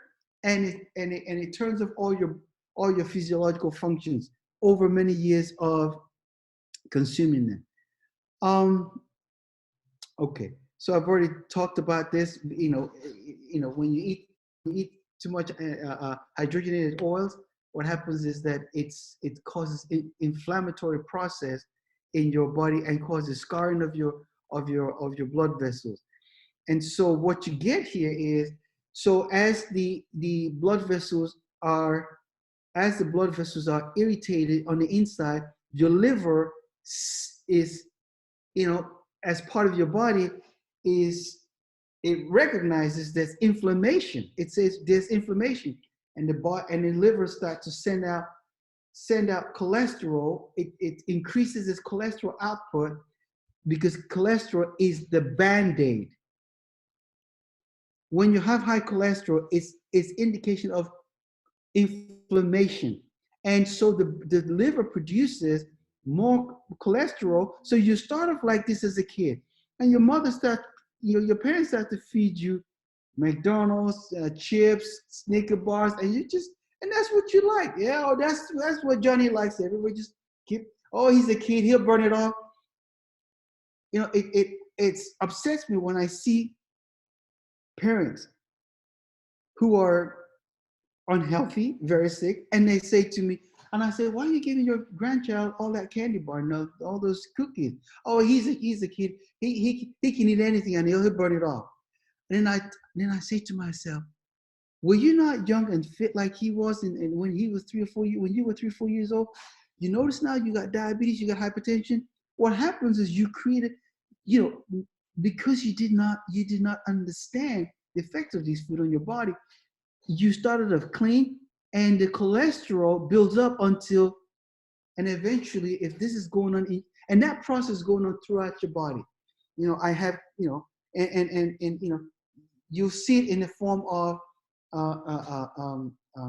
and it turns off all your physiological functions over many years of consuming them. Okay, so I've already talked about this. When you eat too much hydrogenated oils, what happens is that it causes an inflammatory process in your body and causes scarring of your blood vessels. And so what you get here is, so as the blood vessels are irritated on the inside, your liver is, as part of your body, it recognizes there's inflammation. It says there's inflammation, and the liver starts to send out cholesterol. It increases its cholesterol output because cholesterol is the band-aid. When you have high cholesterol, it's indication of inflammation, and so the liver produces more cholesterol. So you start off like this as a kid, and your parents start to feed you McDonald's, chips, Snicker bars, and that's what you like. Yeah, oh, that's what Johnny likes. Everybody just keep, oh, he's a kid, he'll burn it off. It upsets me when I see parents who are unhealthy, very sick, and they say to me, and I say, why are you giving your grandchild all that candy bar and all those cookies? Oh, he's a kid. He can eat anything and he'll burn it off. And then I say to myself, were you not young and fit like he was when he was 3 or 4 years, when you were 3 or 4 years old? You notice now you got diabetes, you got hypertension. What happens is you created, because you did not understand the effects of these food on your body. You started off clean, and the cholesterol builds up and eventually, if this is going on, and that process is going on throughout your body, I have, and you'll see it in the form of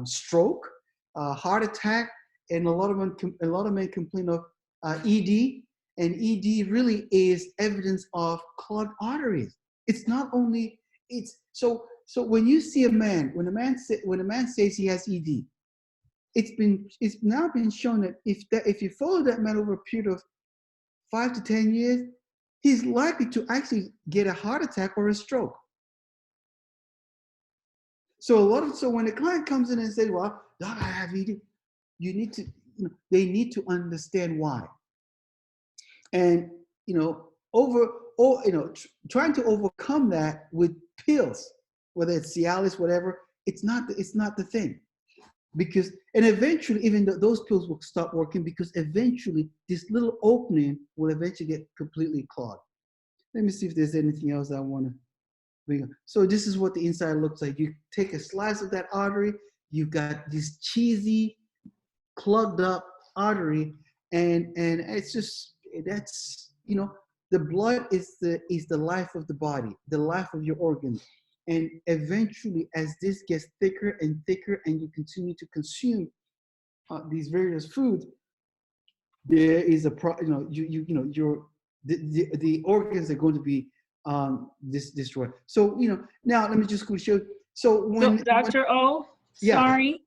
stroke, heart attack, and a lot of men complain of ED, and ED really is evidence of clogged arteries. It's not only, so when you see when a man says he has ED, it's now been shown that if you follow that man over a period of 5 to 10 years, he's likely to actually get a heart attack or a stroke. So when the client comes in and says, "Well, Doc, I have ED," they need to understand why. And trying to overcome that with pills, whether it's Cialis, whatever, it's not the thing. Because, and eventually, even those pills will stop working, because eventually this little opening will eventually get completely clogged. Let me see if there's anything else I want to bring up. So this is what the inside looks like. You take a slice of that artery, you've got this cheesy, clogged up artery, and it's just, that's, the blood is the life of the body, the life of your organs. And eventually, as this gets thicker and thicker, and you continue to consume these various foods, there is a the organs are going to be destroyed. So now let me just go show. So Dr. O, yeah. sorry,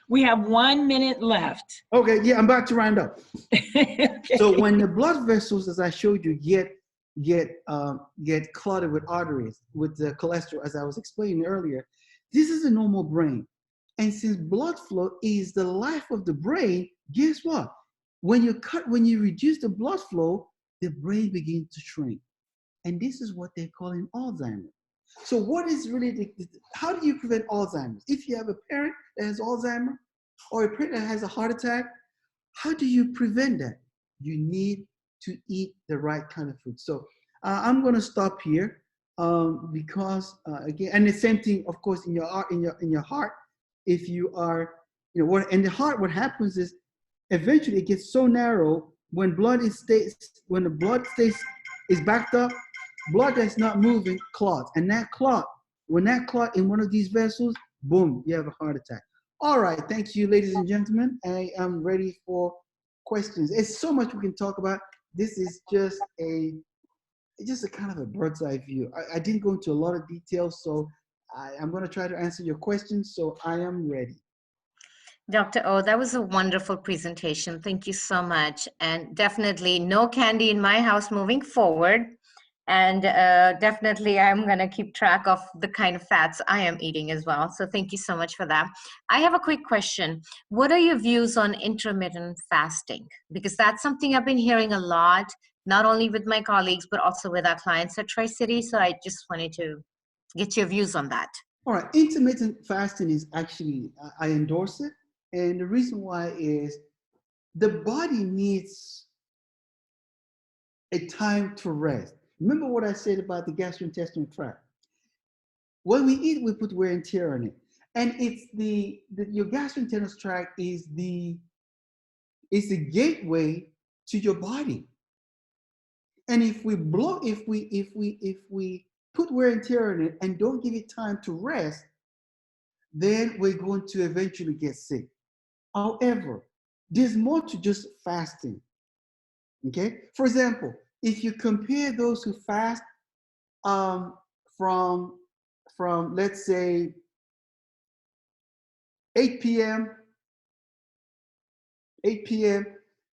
we have 1 minute left. Okay, yeah, I'm about to round up. Okay. So when the blood vessels, as I showed you, get clotted with arteries, with the cholesterol, as I was explaining earlier, this is a normal brain. And since blood flow is the life of the brain, guess what? When you reduce the blood flow, the brain begins to shrink. And this is what they call in Alzheimer's. So what is really how do you prevent Alzheimer's? If you have a parent that has Alzheimer's or a parent that has a heart attack, how do you prevent that? You need to eat the right kind of food. So I'm going to stop here because again, and the same thing, of course, in your heart. If you are, in the heart, what happens is eventually it gets so narrow when the blood is backed up, blood that's not moving clots, and when that clot in one of these vessels, boom, you have a heart attack. All right, thank you, ladies and gentlemen. I am ready for questions. It's so much we can talk about. This is just a kind of a bird's eye view. I didn't go into a lot of details, so I'm going to try to answer your questions. So I am ready. Dr. O, that was a wonderful presentation. Thank you so much. And definitely no candy in my house moving forward. And definitely I'm going to keep track of the kind of fats I am eating as well. So thank you so much for that. I have a quick question. What are your views on intermittent fasting? Because that's something I've been hearing a lot, not only with my colleagues, but also with our clients at Tri-City. So I just wanted to get your views on that. All right. Intermittent fasting is actually, I endorse it. And the reason why is the body needs a time to rest. Remember what I said about the gastrointestinal tract. When we eat, we put wear and tear on it. And it's your gastrointestinal tract is the gateway to your body. And if we put wear and tear on it and don't give it time to rest, then we're going to eventually get sick. However, there's more to just fasting. Okay? For example, if you compare those who fast from let's say 8 p.m.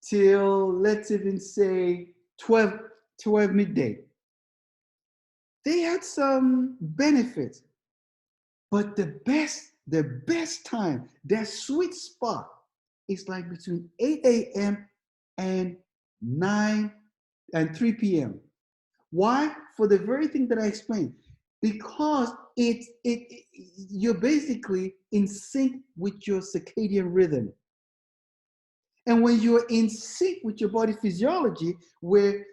till, let's even say 12 midday, they had some benefits. But the best time, that sweet spot, is like between 8 a.m. and 3 p.m. Why? For the very thing that I explained. Because you're basically in sync with your circadian rhythm. And when you're in sync with your body physiology, where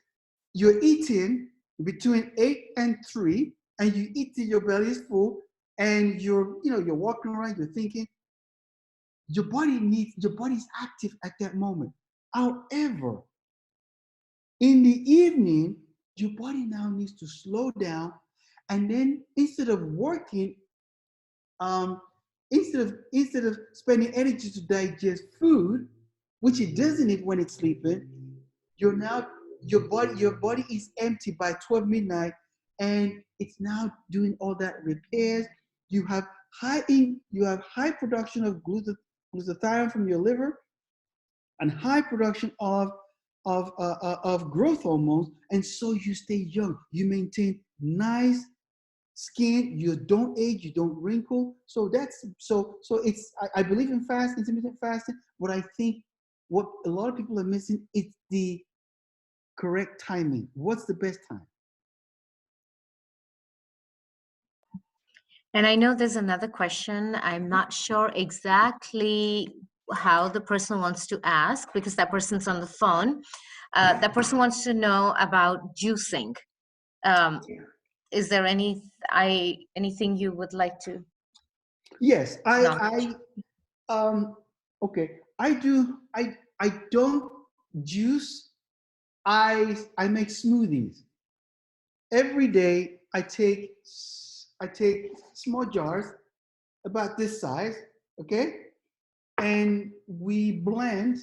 you're eating between 8 and 3, and you eat till your belly is full, and you're walking around, you're thinking, your body's active at that moment. However, in the evening, your body now needs to slow down, and then instead of working, instead of spending energy to digest food, which it doesn't need when it's sleeping, your body is empty by 12 midnight, and it's now doing all that repairs. You have high production of glutathione from your liver, and high production of growth hormones, and so you stay young. You maintain nice skin. You don't age. You don't wrinkle. So it's. I believe in intermittent fasting. But I think what a lot of people are missing is the correct timing. What's the best time? And I know there's another question. I'm not sure exactly how the person wants to ask because that person's on the phone. That person wants to know about juicing. Is there anything you would like to? Yes, okay. I don't juice I make smoothies. Every day I take small jars about this size, okay? And we blend.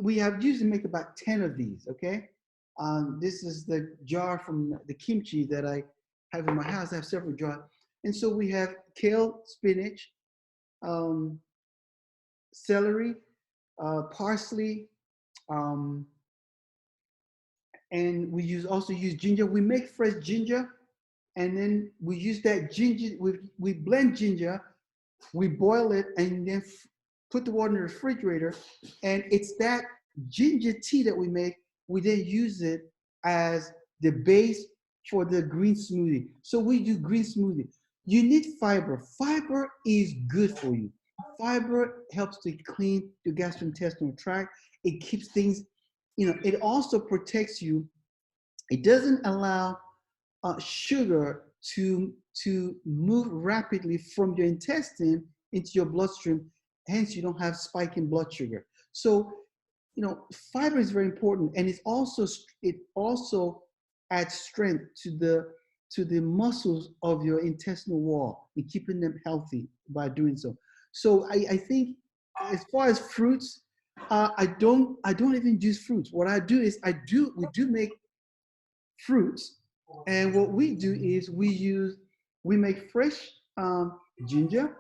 We have usually make about 10 of these, okay? This is the jar from the kimchi that I have in my house. I have several jars. And so we have kale, spinach, um, celery, parsley, um, and also use ginger. We make fresh ginger, and then we use that ginger. We blend ginger, we boil it, and then put the water in the refrigerator. And it's that ginger tea that we make. We then use it as the base for the green smoothie. So we do green smoothie. You need fiber. Fiber is good for you. Fiber helps to clean the gastrointestinal tract. It keeps things, it also protects you. It doesn't allow sugar to move rapidly from your intestine into your bloodstream. Hence, you don't have spike in blood sugar. So, fiber is very important, and it also adds strength to the muscles of your intestinal wall and keeping them healthy by doing so. So I think as far as fruits, I don't even use fruits. What I do is we do make fruits, and what we do is we make fresh ginger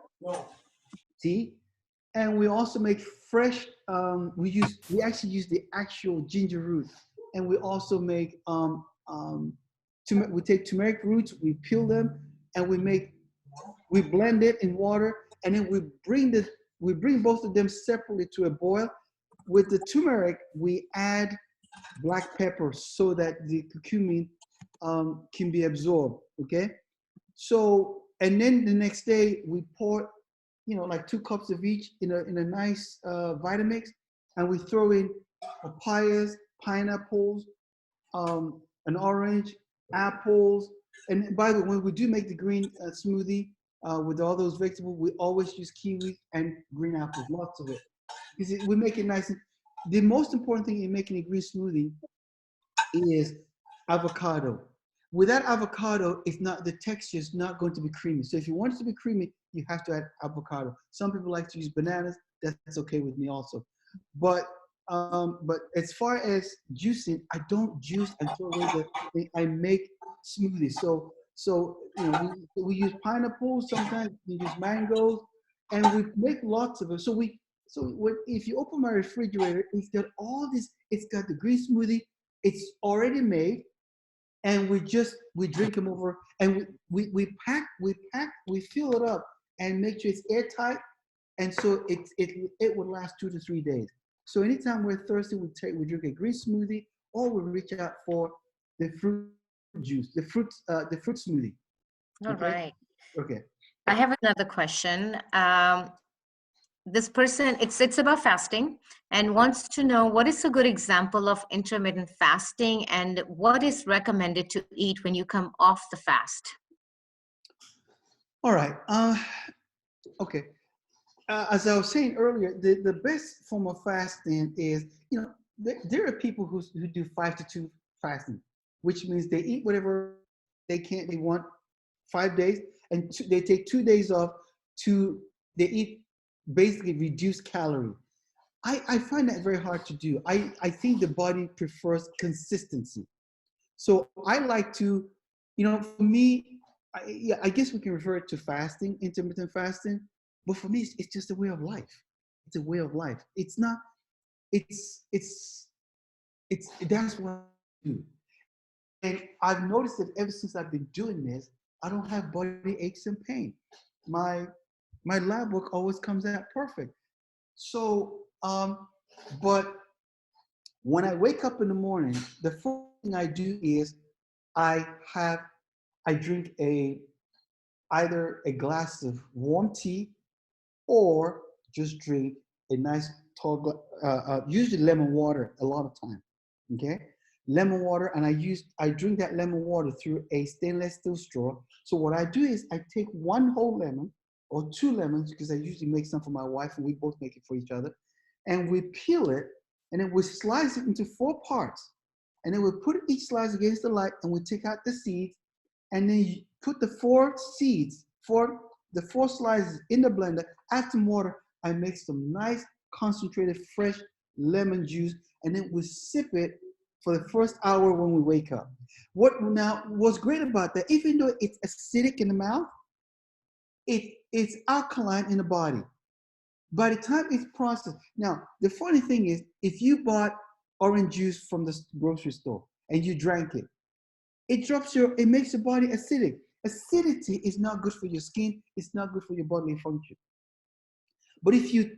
tea, and we also make fresh. We actually use the actual ginger root, and we also make we take turmeric roots, we peel them, and we blend it in water, and then we bring both of them separately to a boil. With the turmeric, we add black pepper so that the curcumin can be absorbed. Okay, so and then the next day we pour, like 2 cups of each in a nice Vitamix, and we throw in papayas, pineapples, an orange, apples, and by the way, when we do make the green smoothie with all those vegetables, we always use kiwi and green apples, lots of it, because we make it nice. The most important thing in making a green smoothie is avocado. Without avocado, the texture is not going to be creamy. So if you want it to be creamy, you have to add avocado. Some people like to use bananas. That's okay with me also. But as far as juicing, I don't juice until I make smoothies. So we use pineapples. Sometimes we use mangoes, and we make lots of it. If you open my refrigerator, it's got all this. It's got the green smoothie. It's already made, and we drink them over, and we fill it up and make sure it's airtight, and so it would last 2 to 3 days. So anytime we're thirsty, we drink a green smoothie, or we reach out for the fruit juice, the fruit smoothie. All Okay. right. Okay. I have another question. This person, it's about fasting, and wants to know what is a good example of intermittent fasting and what is recommended to eat when you come off the fast. All right. Okay. As I was saying earlier, the best form of fasting is, there are people who do 5 to 2 fasting, which means they eat whatever they want 5 days, and they take 2 days off they eat basically reduced calorie. I find that very hard to do. I think the body prefers consistency. So I like to, for me, I guess we can refer it to fasting, intermittent fasting, but for me, it's just a way of life. It's a way of life. It's not, that's what I do. And I've noticed that ever since I've been doing this, I don't have body aches and pain. My lab work always comes out perfect. So, but when I wake up in the morning, the first thing I do is I drink either a glass of warm tea, or just drink a nice tall, usually lemon water a lot of time. Okay, lemon water, and I drink that lemon water through a stainless steel straw. So what I do is I take 1 whole lemon or 2 lemons, because I usually make some for my wife and we both make it for each other, and we peel it, and then we slice it into 4 parts. And then we put each slice against the light, and we take out the seeds, and then you put the 4 seeds, the 4 slices in the blender, add some water, and make some nice concentrated fresh lemon juice, and then we sip it for the first hour when we wake up. What's great about that, even though it's acidic in the mouth, it's alkaline in the body. By the time it's processed, now the funny thing is, if you bought orange juice from the grocery store and you drank it, it makes your body acidic. Acidity is not good for your skin. It's not good for your bodily function. But if you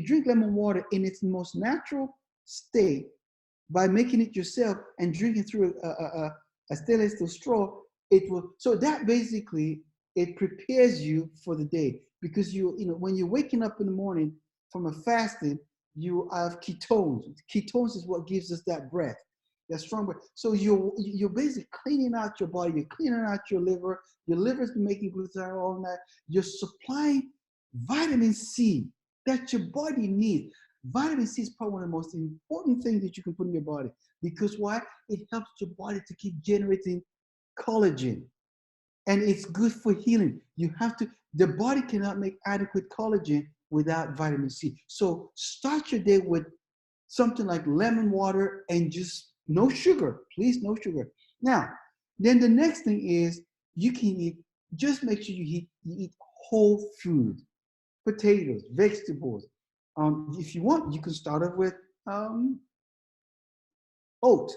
drink lemon water in its most natural state, by making it yourself and drinking through a stainless steel straw, it will. So that basically, it prepares you for the day, because when you're waking up in the morning from a fasting, you have ketones. Ketones is what gives us that breath, that strong breath. So you're basically cleaning out your body. You're cleaning out your liver. Your liver's been making glutathione all night. You're supplying vitamin C that your body needs. Vitamin C is probably one of the most important things that you can put in your body, because why? It helps your body to keep generating collagen, and it's good for healing. The body cannot make adequate collagen without vitamin C. So start your day with something like lemon water and just no sugar, please, no sugar. Now, then the next thing is you can eat, just make sure you eat whole food, potatoes, vegetables. If you want, you can start off with oat,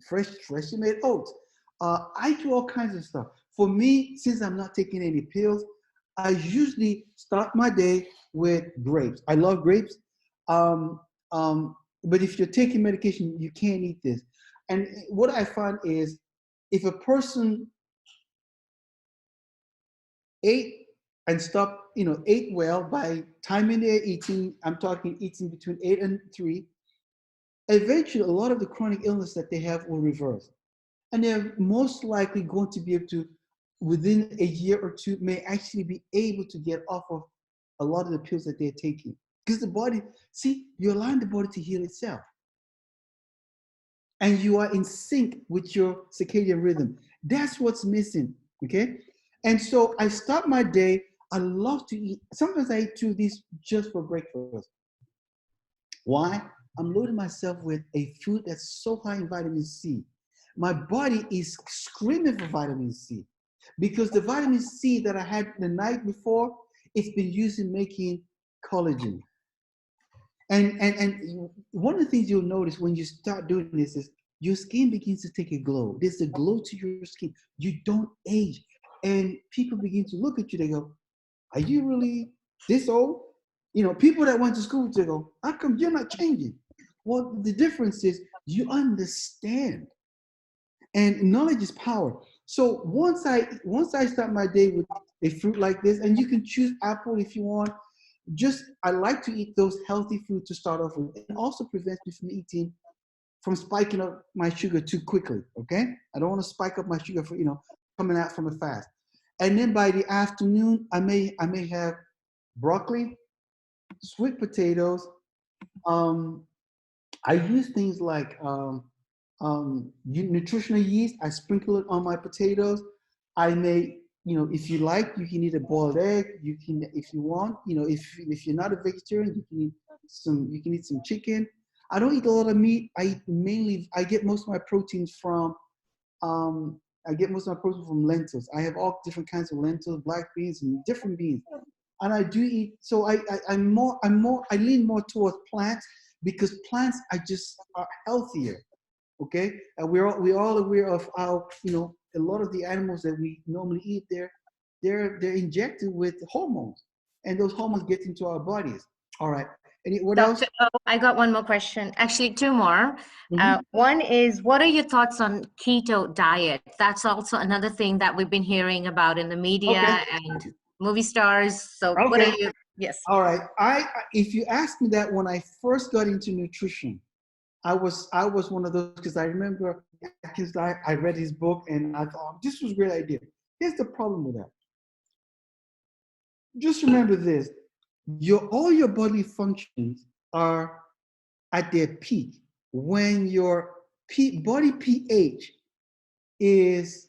freshly made oats. I do all kinds of stuff. For me, since I'm not taking any pills, I usually start my day with grapes. I love grapes. But if you're taking medication, you can't eat this. And what I find is, if a person ate and stopped, ate well by timing their eating, I'm talking eating between 8 and 3, eventually a lot of the chronic illness that they have will reverse. And they're most likely going to be able to, within a year or 2, may actually be able to get off of a lot of the pills that they're taking. Because the body, you're allowing the body to heal itself. And you are in sync with your circadian rhythm. That's what's missing, okay? And so I start my day, I love to eat. Sometimes I eat 2 of these just for breakfast. Why? I'm loading myself with a food that's so high in vitamin C. My body is screaming for vitamin C, because the vitamin C that I had the night before, it's been used in making collagen. And one of the things you'll notice when you start doing this is your skin begins to take a glow. There's a glow to your skin. You don't age. And people begin to look at you, they go, are you really this old? People that went to school, they go, how come you're not changing? Well, the difference is you understand. And knowledge is power. So once I start my day with a fruit like this, and you can choose apple if you want, I like to eat those healthy foods to start off with. It also prevents me from spiking up my sugar too quickly, okay? I don't want to spike up my sugar for, coming out from a fast. And then by the afternoon, I may have broccoli, sweet potatoes. I use things like nutritional yeast. I sprinkle it on my potatoes. I may, if you like, you can eat a boiled egg. You can, if you want, if you're not a vegetarian, you can eat some chicken. I don't eat a lot of meat. I get most of my proteins from lentils. I have all different kinds of lentils, black beans, and different beans. And I do eat. So I lean more towards plants, because plants are healthier. Okay, and we're all aware of how a lot of the animals that we normally eat, they're injected with hormones, and those hormones get into our bodies. All right. What else? Dr. O, I got one more question. Actually, 2 more. Mhm. One is, what are your thoughts on keto diet? That's also another thing that we've been hearing about in the media Okay. and movie stars. So what are you? Yes. All right. If you asked me that when I first got into nutrition, I was one of those, because I remember Atkins diet. I read his book and I thought, this was a great idea. Here's the problem with that. Just remember this: all your bodily functions are at their peak, when your body pH is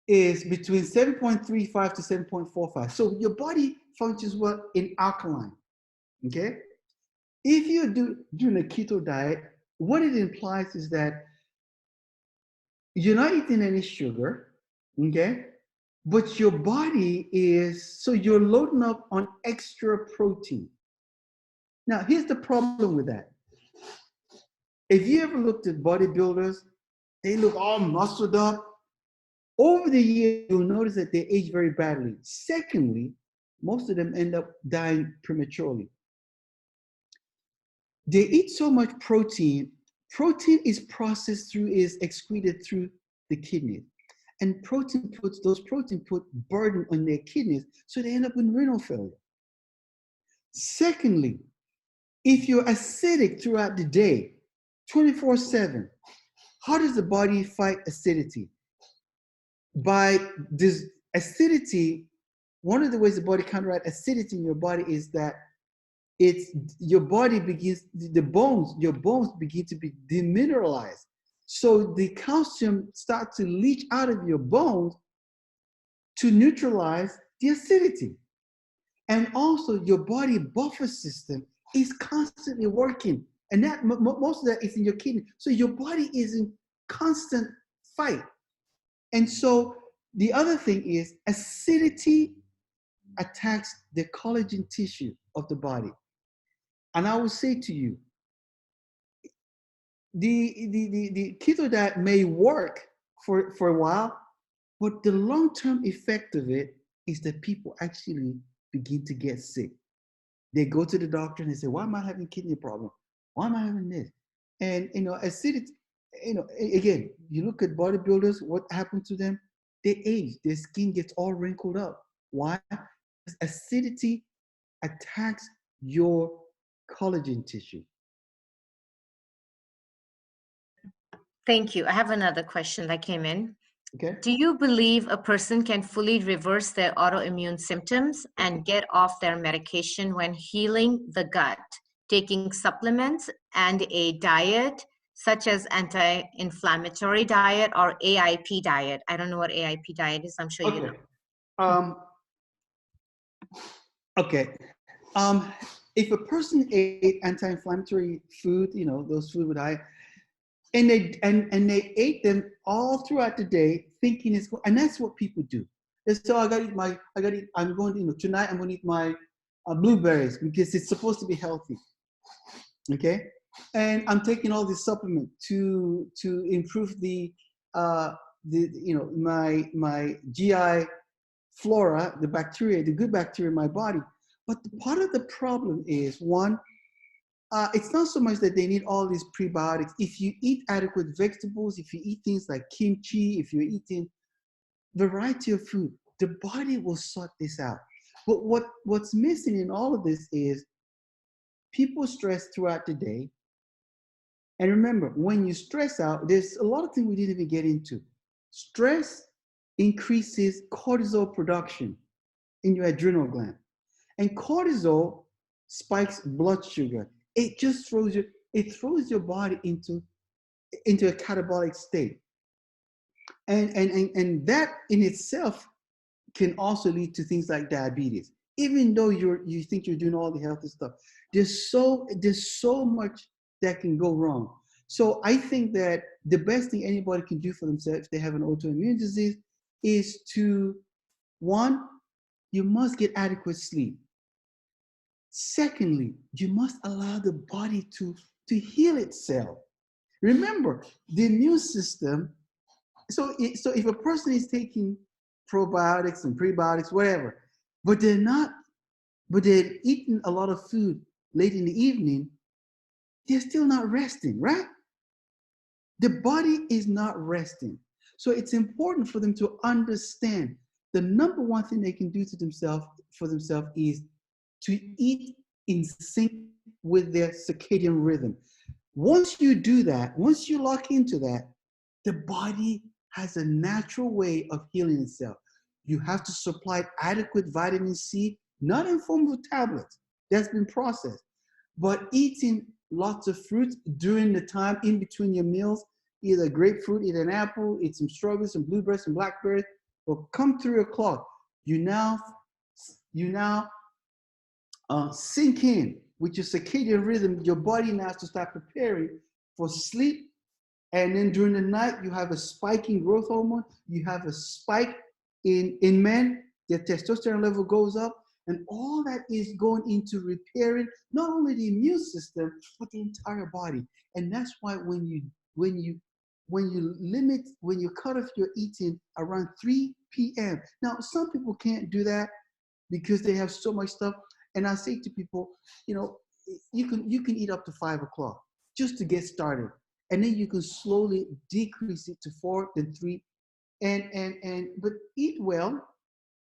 between 7.35 to 7.45. So your body functions well in alkaline, okay? If you're doing a keto diet, what it implies is that you're not eating any sugar, okay? But your body so you're loading up on extra protein. Now, here's the problem with that. If you ever looked at bodybuilders, they look all muscled up. Over the years, you'll notice that they age very badly. Secondly, most of them end up dying prematurely. They eat so much protein. Protein is excreted through the kidneys. And those protein put burden on their kidneys, so they end up with renal failure. Secondly, if you're acidic throughout the day, 24/7, how does the body fight acidity? By this acidity, one of the ways the body counteracts acidity in your body is that your bones begin to be demineralized. So the calcium starts to leach out of your bones to neutralize the acidity. And also your body buffer system is constantly working. And that most of that is in your kidney. So your body is in constant fight. And so the other thing is acidity attacks the collagen tissue of the body. And I will say to you, the keto diet may work for a while, but the long-term effect of it is that people actually begin to get sick. They go to the doctor and they say, why am I having kidney problem? Why am I having this? And, acidity, again, you look at bodybuilders, what happened to them? They age, their skin gets all wrinkled up. Why? Because acidity attacks your collagen tissue. Thank you. I have another question that came in. Okay. Do you believe a person can fully reverse their autoimmune symptoms and get off their medication when healing the gut, taking supplements and a diet such as anti-inflammatory diet or AIP diet? I don't know what AIP diet is. I'm sure you know. If a person ate anti-inflammatory food, those food with and they ate them all throughout the day, thinking it's and that's what people do. They say, I'm going, tonight I'm going to eat my blueberries because it's supposed to be healthy. Okay, and I'm taking all this supplement to improve my GI flora, the bacteria, the good bacteria in my body. But part of the problem is one. It's not so much that they need all these prebiotics. If you eat adequate vegetables, if you eat things like kimchi, if you're eating variety of food, the body will sort this out. But what's missing in all of this is people stress throughout the day. And remember, when you stress out, there's a lot of things we didn't even get into. Stress increases cortisol production in your adrenal gland. And cortisol spikes blood sugar. It just throws your body into a catabolic state. And that in itself can also lead to things like diabetes. Even though you think you're doing all the healthy stuff, there's so much that can go wrong. So I think that the best thing anybody can do for themselves if they have an autoimmune disease is to, one, you must get adequate sleep. Secondly, you must allow the body to heal itself. Remember, the immune system, so if a person is taking probiotics and prebiotics, whatever, but they're eating a lot of food late in the evening, they're still not resting, right? The body is not resting. So it's important for them to understand the number one thing they can do for themselves is to eat in sync with their circadian rhythm. Once you do that, once you lock into that, the body has a natural way of healing itself. You have to supply adequate vitamin C, not in form of tablets, that's been processed, but eating lots of fruits during the time in between your meals, either grapefruit, either an apple, eat some strawberries, some blueberries, some blackberries. But come 3 o'clock, you now sink in with your circadian rhythm. Your body now has to start preparing for sleep. And then during the night, you have a spike in growth hormone. You have a spike in men. Their testosterone level goes up. And all that is going into repairing not only the immune system, but the entire body. And that's why when you cut off your eating around 3 p.m. Now, some people can't do that because they have so much stuff. And I say to people, you can eat up to 5 o'clock just to get started. And then you can slowly decrease it to 4, then 3. But eat well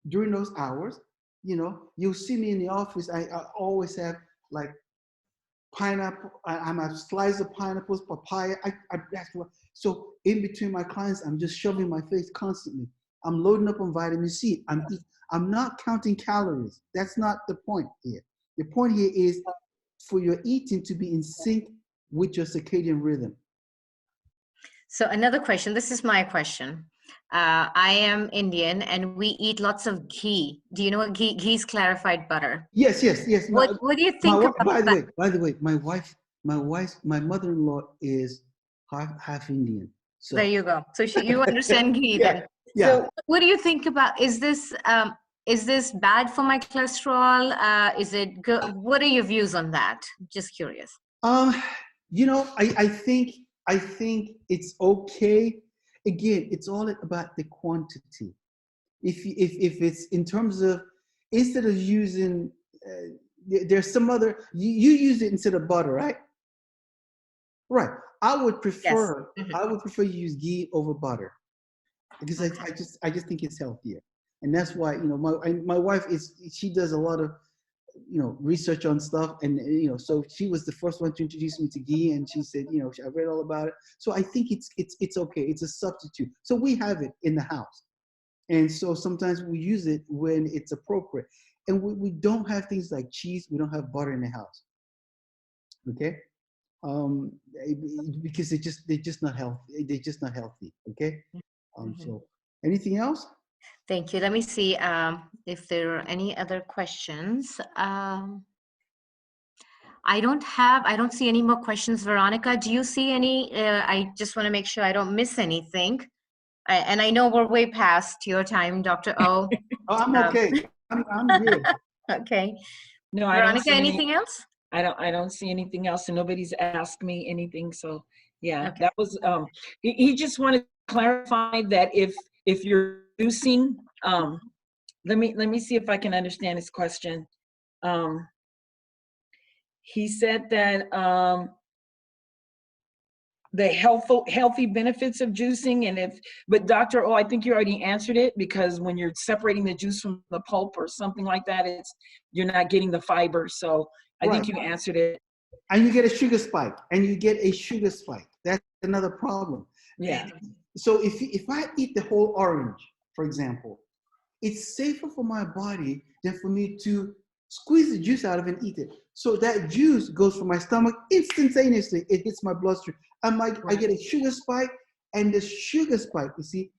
during those hours. You'll see me in the office. I always have like pineapple. I'm a slice of pineapples, papaya. So in between my clients, I'm just shoving my face constantly. I'm loading up on vitamin C. I'm not counting calories. That's not the point here. The point here is for your eating to be in sync with your circadian rhythm. So another question. This is my question. I am Indian, and we eat lots of ghee. Do you know what ghee? Ghee is clarified butter. Yes. What do you think about that? By the way, my mother-in-law is half Indian. So there you go. So you understand ghee then. Yeah. So what do you think about, is this bad for my cholesterol? Is it good? What are your views on that? Just curious. I think it's okay. Again, it's all about the quantity. If it's in terms of, instead of using, there's some other, you use it instead of butter, right? Right. I would prefer, Yes. Mm-hmm. I would prefer you use ghee over butter because I just think it's healthier. And that's why, my wife she does a lot of, research on stuff. And, so she was the first one to introduce me to ghee, and she said, I read all about it. So I think it's okay. It's a substitute. So we have it in the house. And so sometimes we use it when it's appropriate. And we don't have things like cheese. We don't have butter in the house. Okay. Because they're just not healthy. They're just not healthy. Okay. So anything else? Thank you. Let me see if there are any other questions. I don't see any more questions. Veronica, do you see any? I just want to make sure I don't miss anything. And I know we're way past your time, Dr. O. Oh, I'm okay. I'm good. Okay. No, Veronica, anything else? I don't see anything else, and nobody's asked me anything. So yeah, Okay. that was he just wanted to clarify that if you're reducing, let me see if I can understand his question. He said that the healthy benefits of juicing, but Dr. O, I think you already answered it, because when you're separating the juice from the pulp or something like that, you're not getting the fiber. So I think you answered it. And you get a sugar spike, That's another problem. Yeah. So if I eat the whole orange, for example, it's safer for my body than for me to squeeze the juice out of it and eat it. So that juice goes from my stomach instantaneously. It hits my bloodstream. I get a sugar spike, and the sugar spike, you see,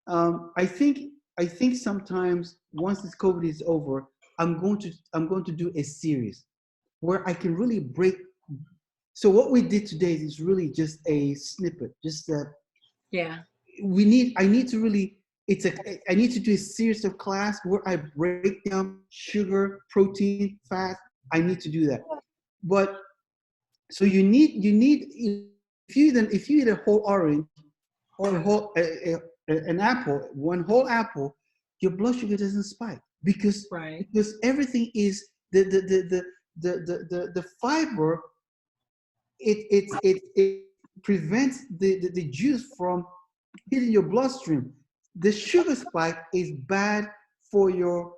I think sometimes once this COVID is over, I'm going to do a series where I can really break. So what we did today is really just a snippet, just that. Yeah. I need to do a series of class where I break down sugar, protein, fat. I need to do that. But so you need if you eat a whole orange or an apple, one whole apple, your blood sugar doesn't spike because everything is the fiber. It prevents the juice from hitting your bloodstream. The sugar spike is bad for your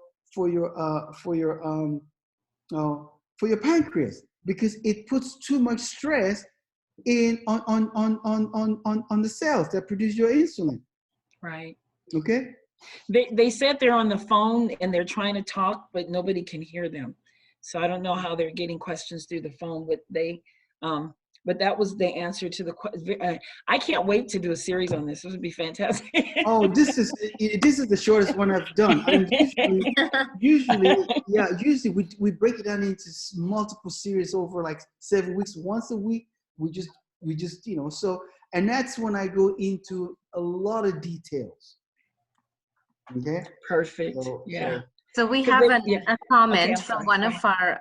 pancreas because it puts too much stress on the cells that produce your insulin. Right. Okay. They said they're on the phone and they're trying to talk, but nobody can hear them. So I don't know how they're getting questions through the phone, but they But that was the answer to the question. I can't wait to do a series on this. This would be fantastic. Oh, this is the shortest one I've done. And usually we break it down into multiple series over like 7 weeks. Once a week, we just so, and that's when I go into a lot of details. Okay. Perfect. So, Yeah. So we So have yeah. a comment Okay, I'm from sorry. one of our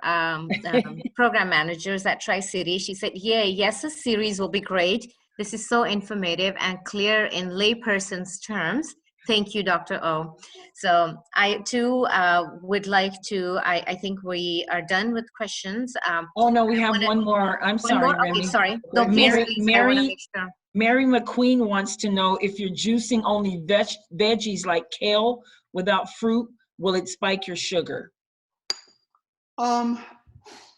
program managers at Tri-City. She said, yes, a series will be great. This is so informative and clear in layperson's terms. Thank you, Dr. O. So I too would like to, I think we are done with questions. Oh no, we have one more. I'm One more? sorry, Okay, Remy. sorry. No, please, please, I want to make sure. Mary McQueen wants to know if you're juicing only veggies like kale without fruit, will it spike your sugar?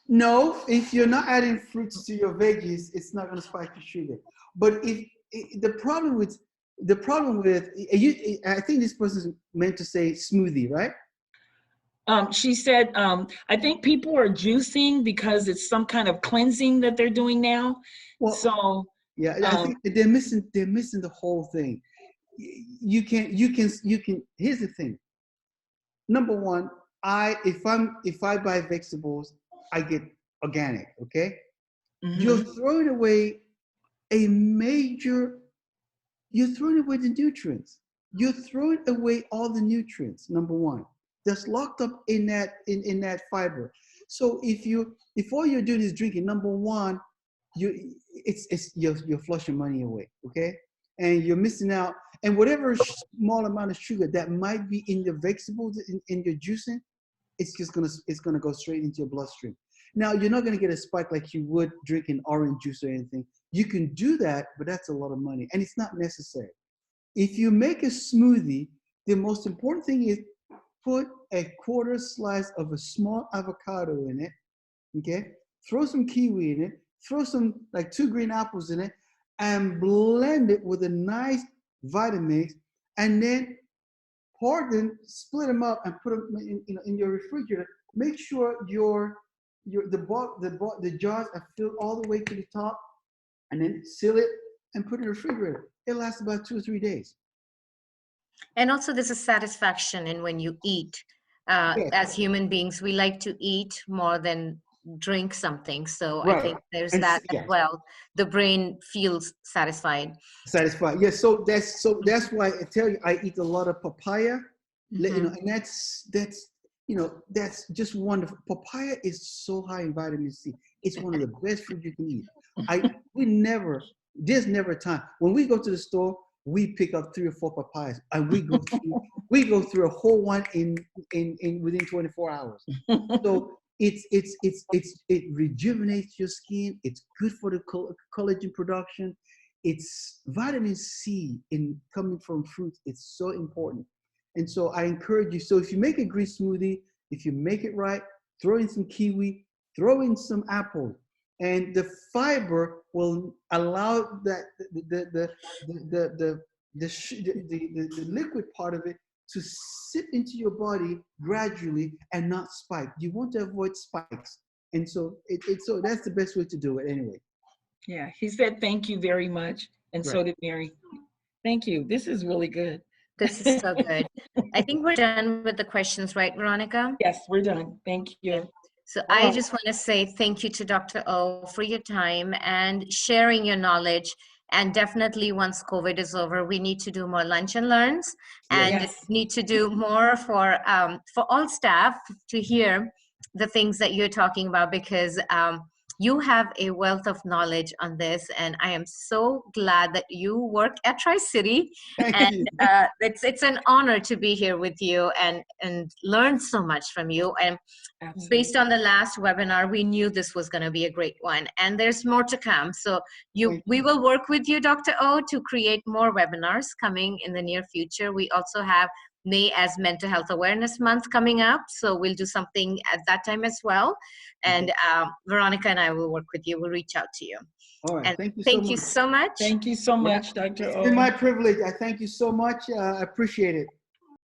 No, if you're not adding fruits to your veggies, it's not going to spike your sugar. But the problem with I think this person is meant to say smoothie, right? She said, I think people are juicing because it's some kind of cleansing that they're doing now. Well, so yeah, I think they're missing the whole thing. You can. Here's the thing. Number one, if I buy vegetables, I get organic. Okay, you're throwing away you're throwing away the nutrients. You're throwing away all the nutrients. Number one, that's locked up in that fiber. So if all you're doing is drinking, number one, you're flushing money away. Okay, and you're missing out. And whatever small amount of sugar that might be in your vegetables in your juicing, it's gonna go straight into your bloodstream. Now you're not gonna get a spike like you would drinking orange juice or anything. You can do that, but that's a lot of money, and it's not necessary. If you make a smoothie, the most important thing is put a quarter slice of a small avocado in it. Okay, throw some kiwi in it, throw some like 2 green apples in it, and blend it with a nice Vitamix, and then split them up and put them in your refrigerator. Make sure the jars are filled all the way to the top, and then seal it and put it in the refrigerator. It lasts about 2 or 3 days. And also there's a satisfaction in when you eat. Yes. As human beings, we like to eat more than drink something. So Right. I think there's And that yes. as well. The brain feels satisfied. Satisfied. Yes. So that's why I tell you I eat a lot of papaya. And that's just wonderful. Papaya is so high in vitamin C. It's one of the best fruit you can eat. There's never a time when we go to the store, we pick up 3 or 4 papayas, and we go through a whole one in within 24 hours. So it rejuvenates your skin. It's good for the collagen production. It's vitamin C coming from fruits. It's so important. And so I encourage you. So if you make a green smoothie, if you make it right, throw in some kiwi, throw in some apple, and the fiber will allow that the liquid part of it to sip into your body gradually and not spike. You want to avoid spikes, and so so that's the best way to do it anyway. Yeah, he said thank you very much, and so did Mary. Thank you. This is really good. This is so good. I think we're done with the questions, right, Veronica? Yes, we're done. Thank you. Okay. So I just want to say thank you to Dr. O for your time and sharing your knowledge. And definitely once COVID is over, we need to do more lunch and learns, and need to do more for all staff to hear the things that you're talking about, because you have a wealth of knowledge on this, and I am so glad that you work at Tri-City. And it's an honor to be here with you and learn so much from you. And based on the last webinar, we knew this was going to be a great one, and there's more to come. So we will work with you, Dr. O, to create more webinars coming in the near future. We also have May as Mental Health Awareness Month coming up, so we'll do something at that time as well. And Veronica and I will work with you. We'll reach out to you. All right. And thank you so much. Thank you so much, Dr. O. It's been my privilege. I thank you so much. I appreciate it.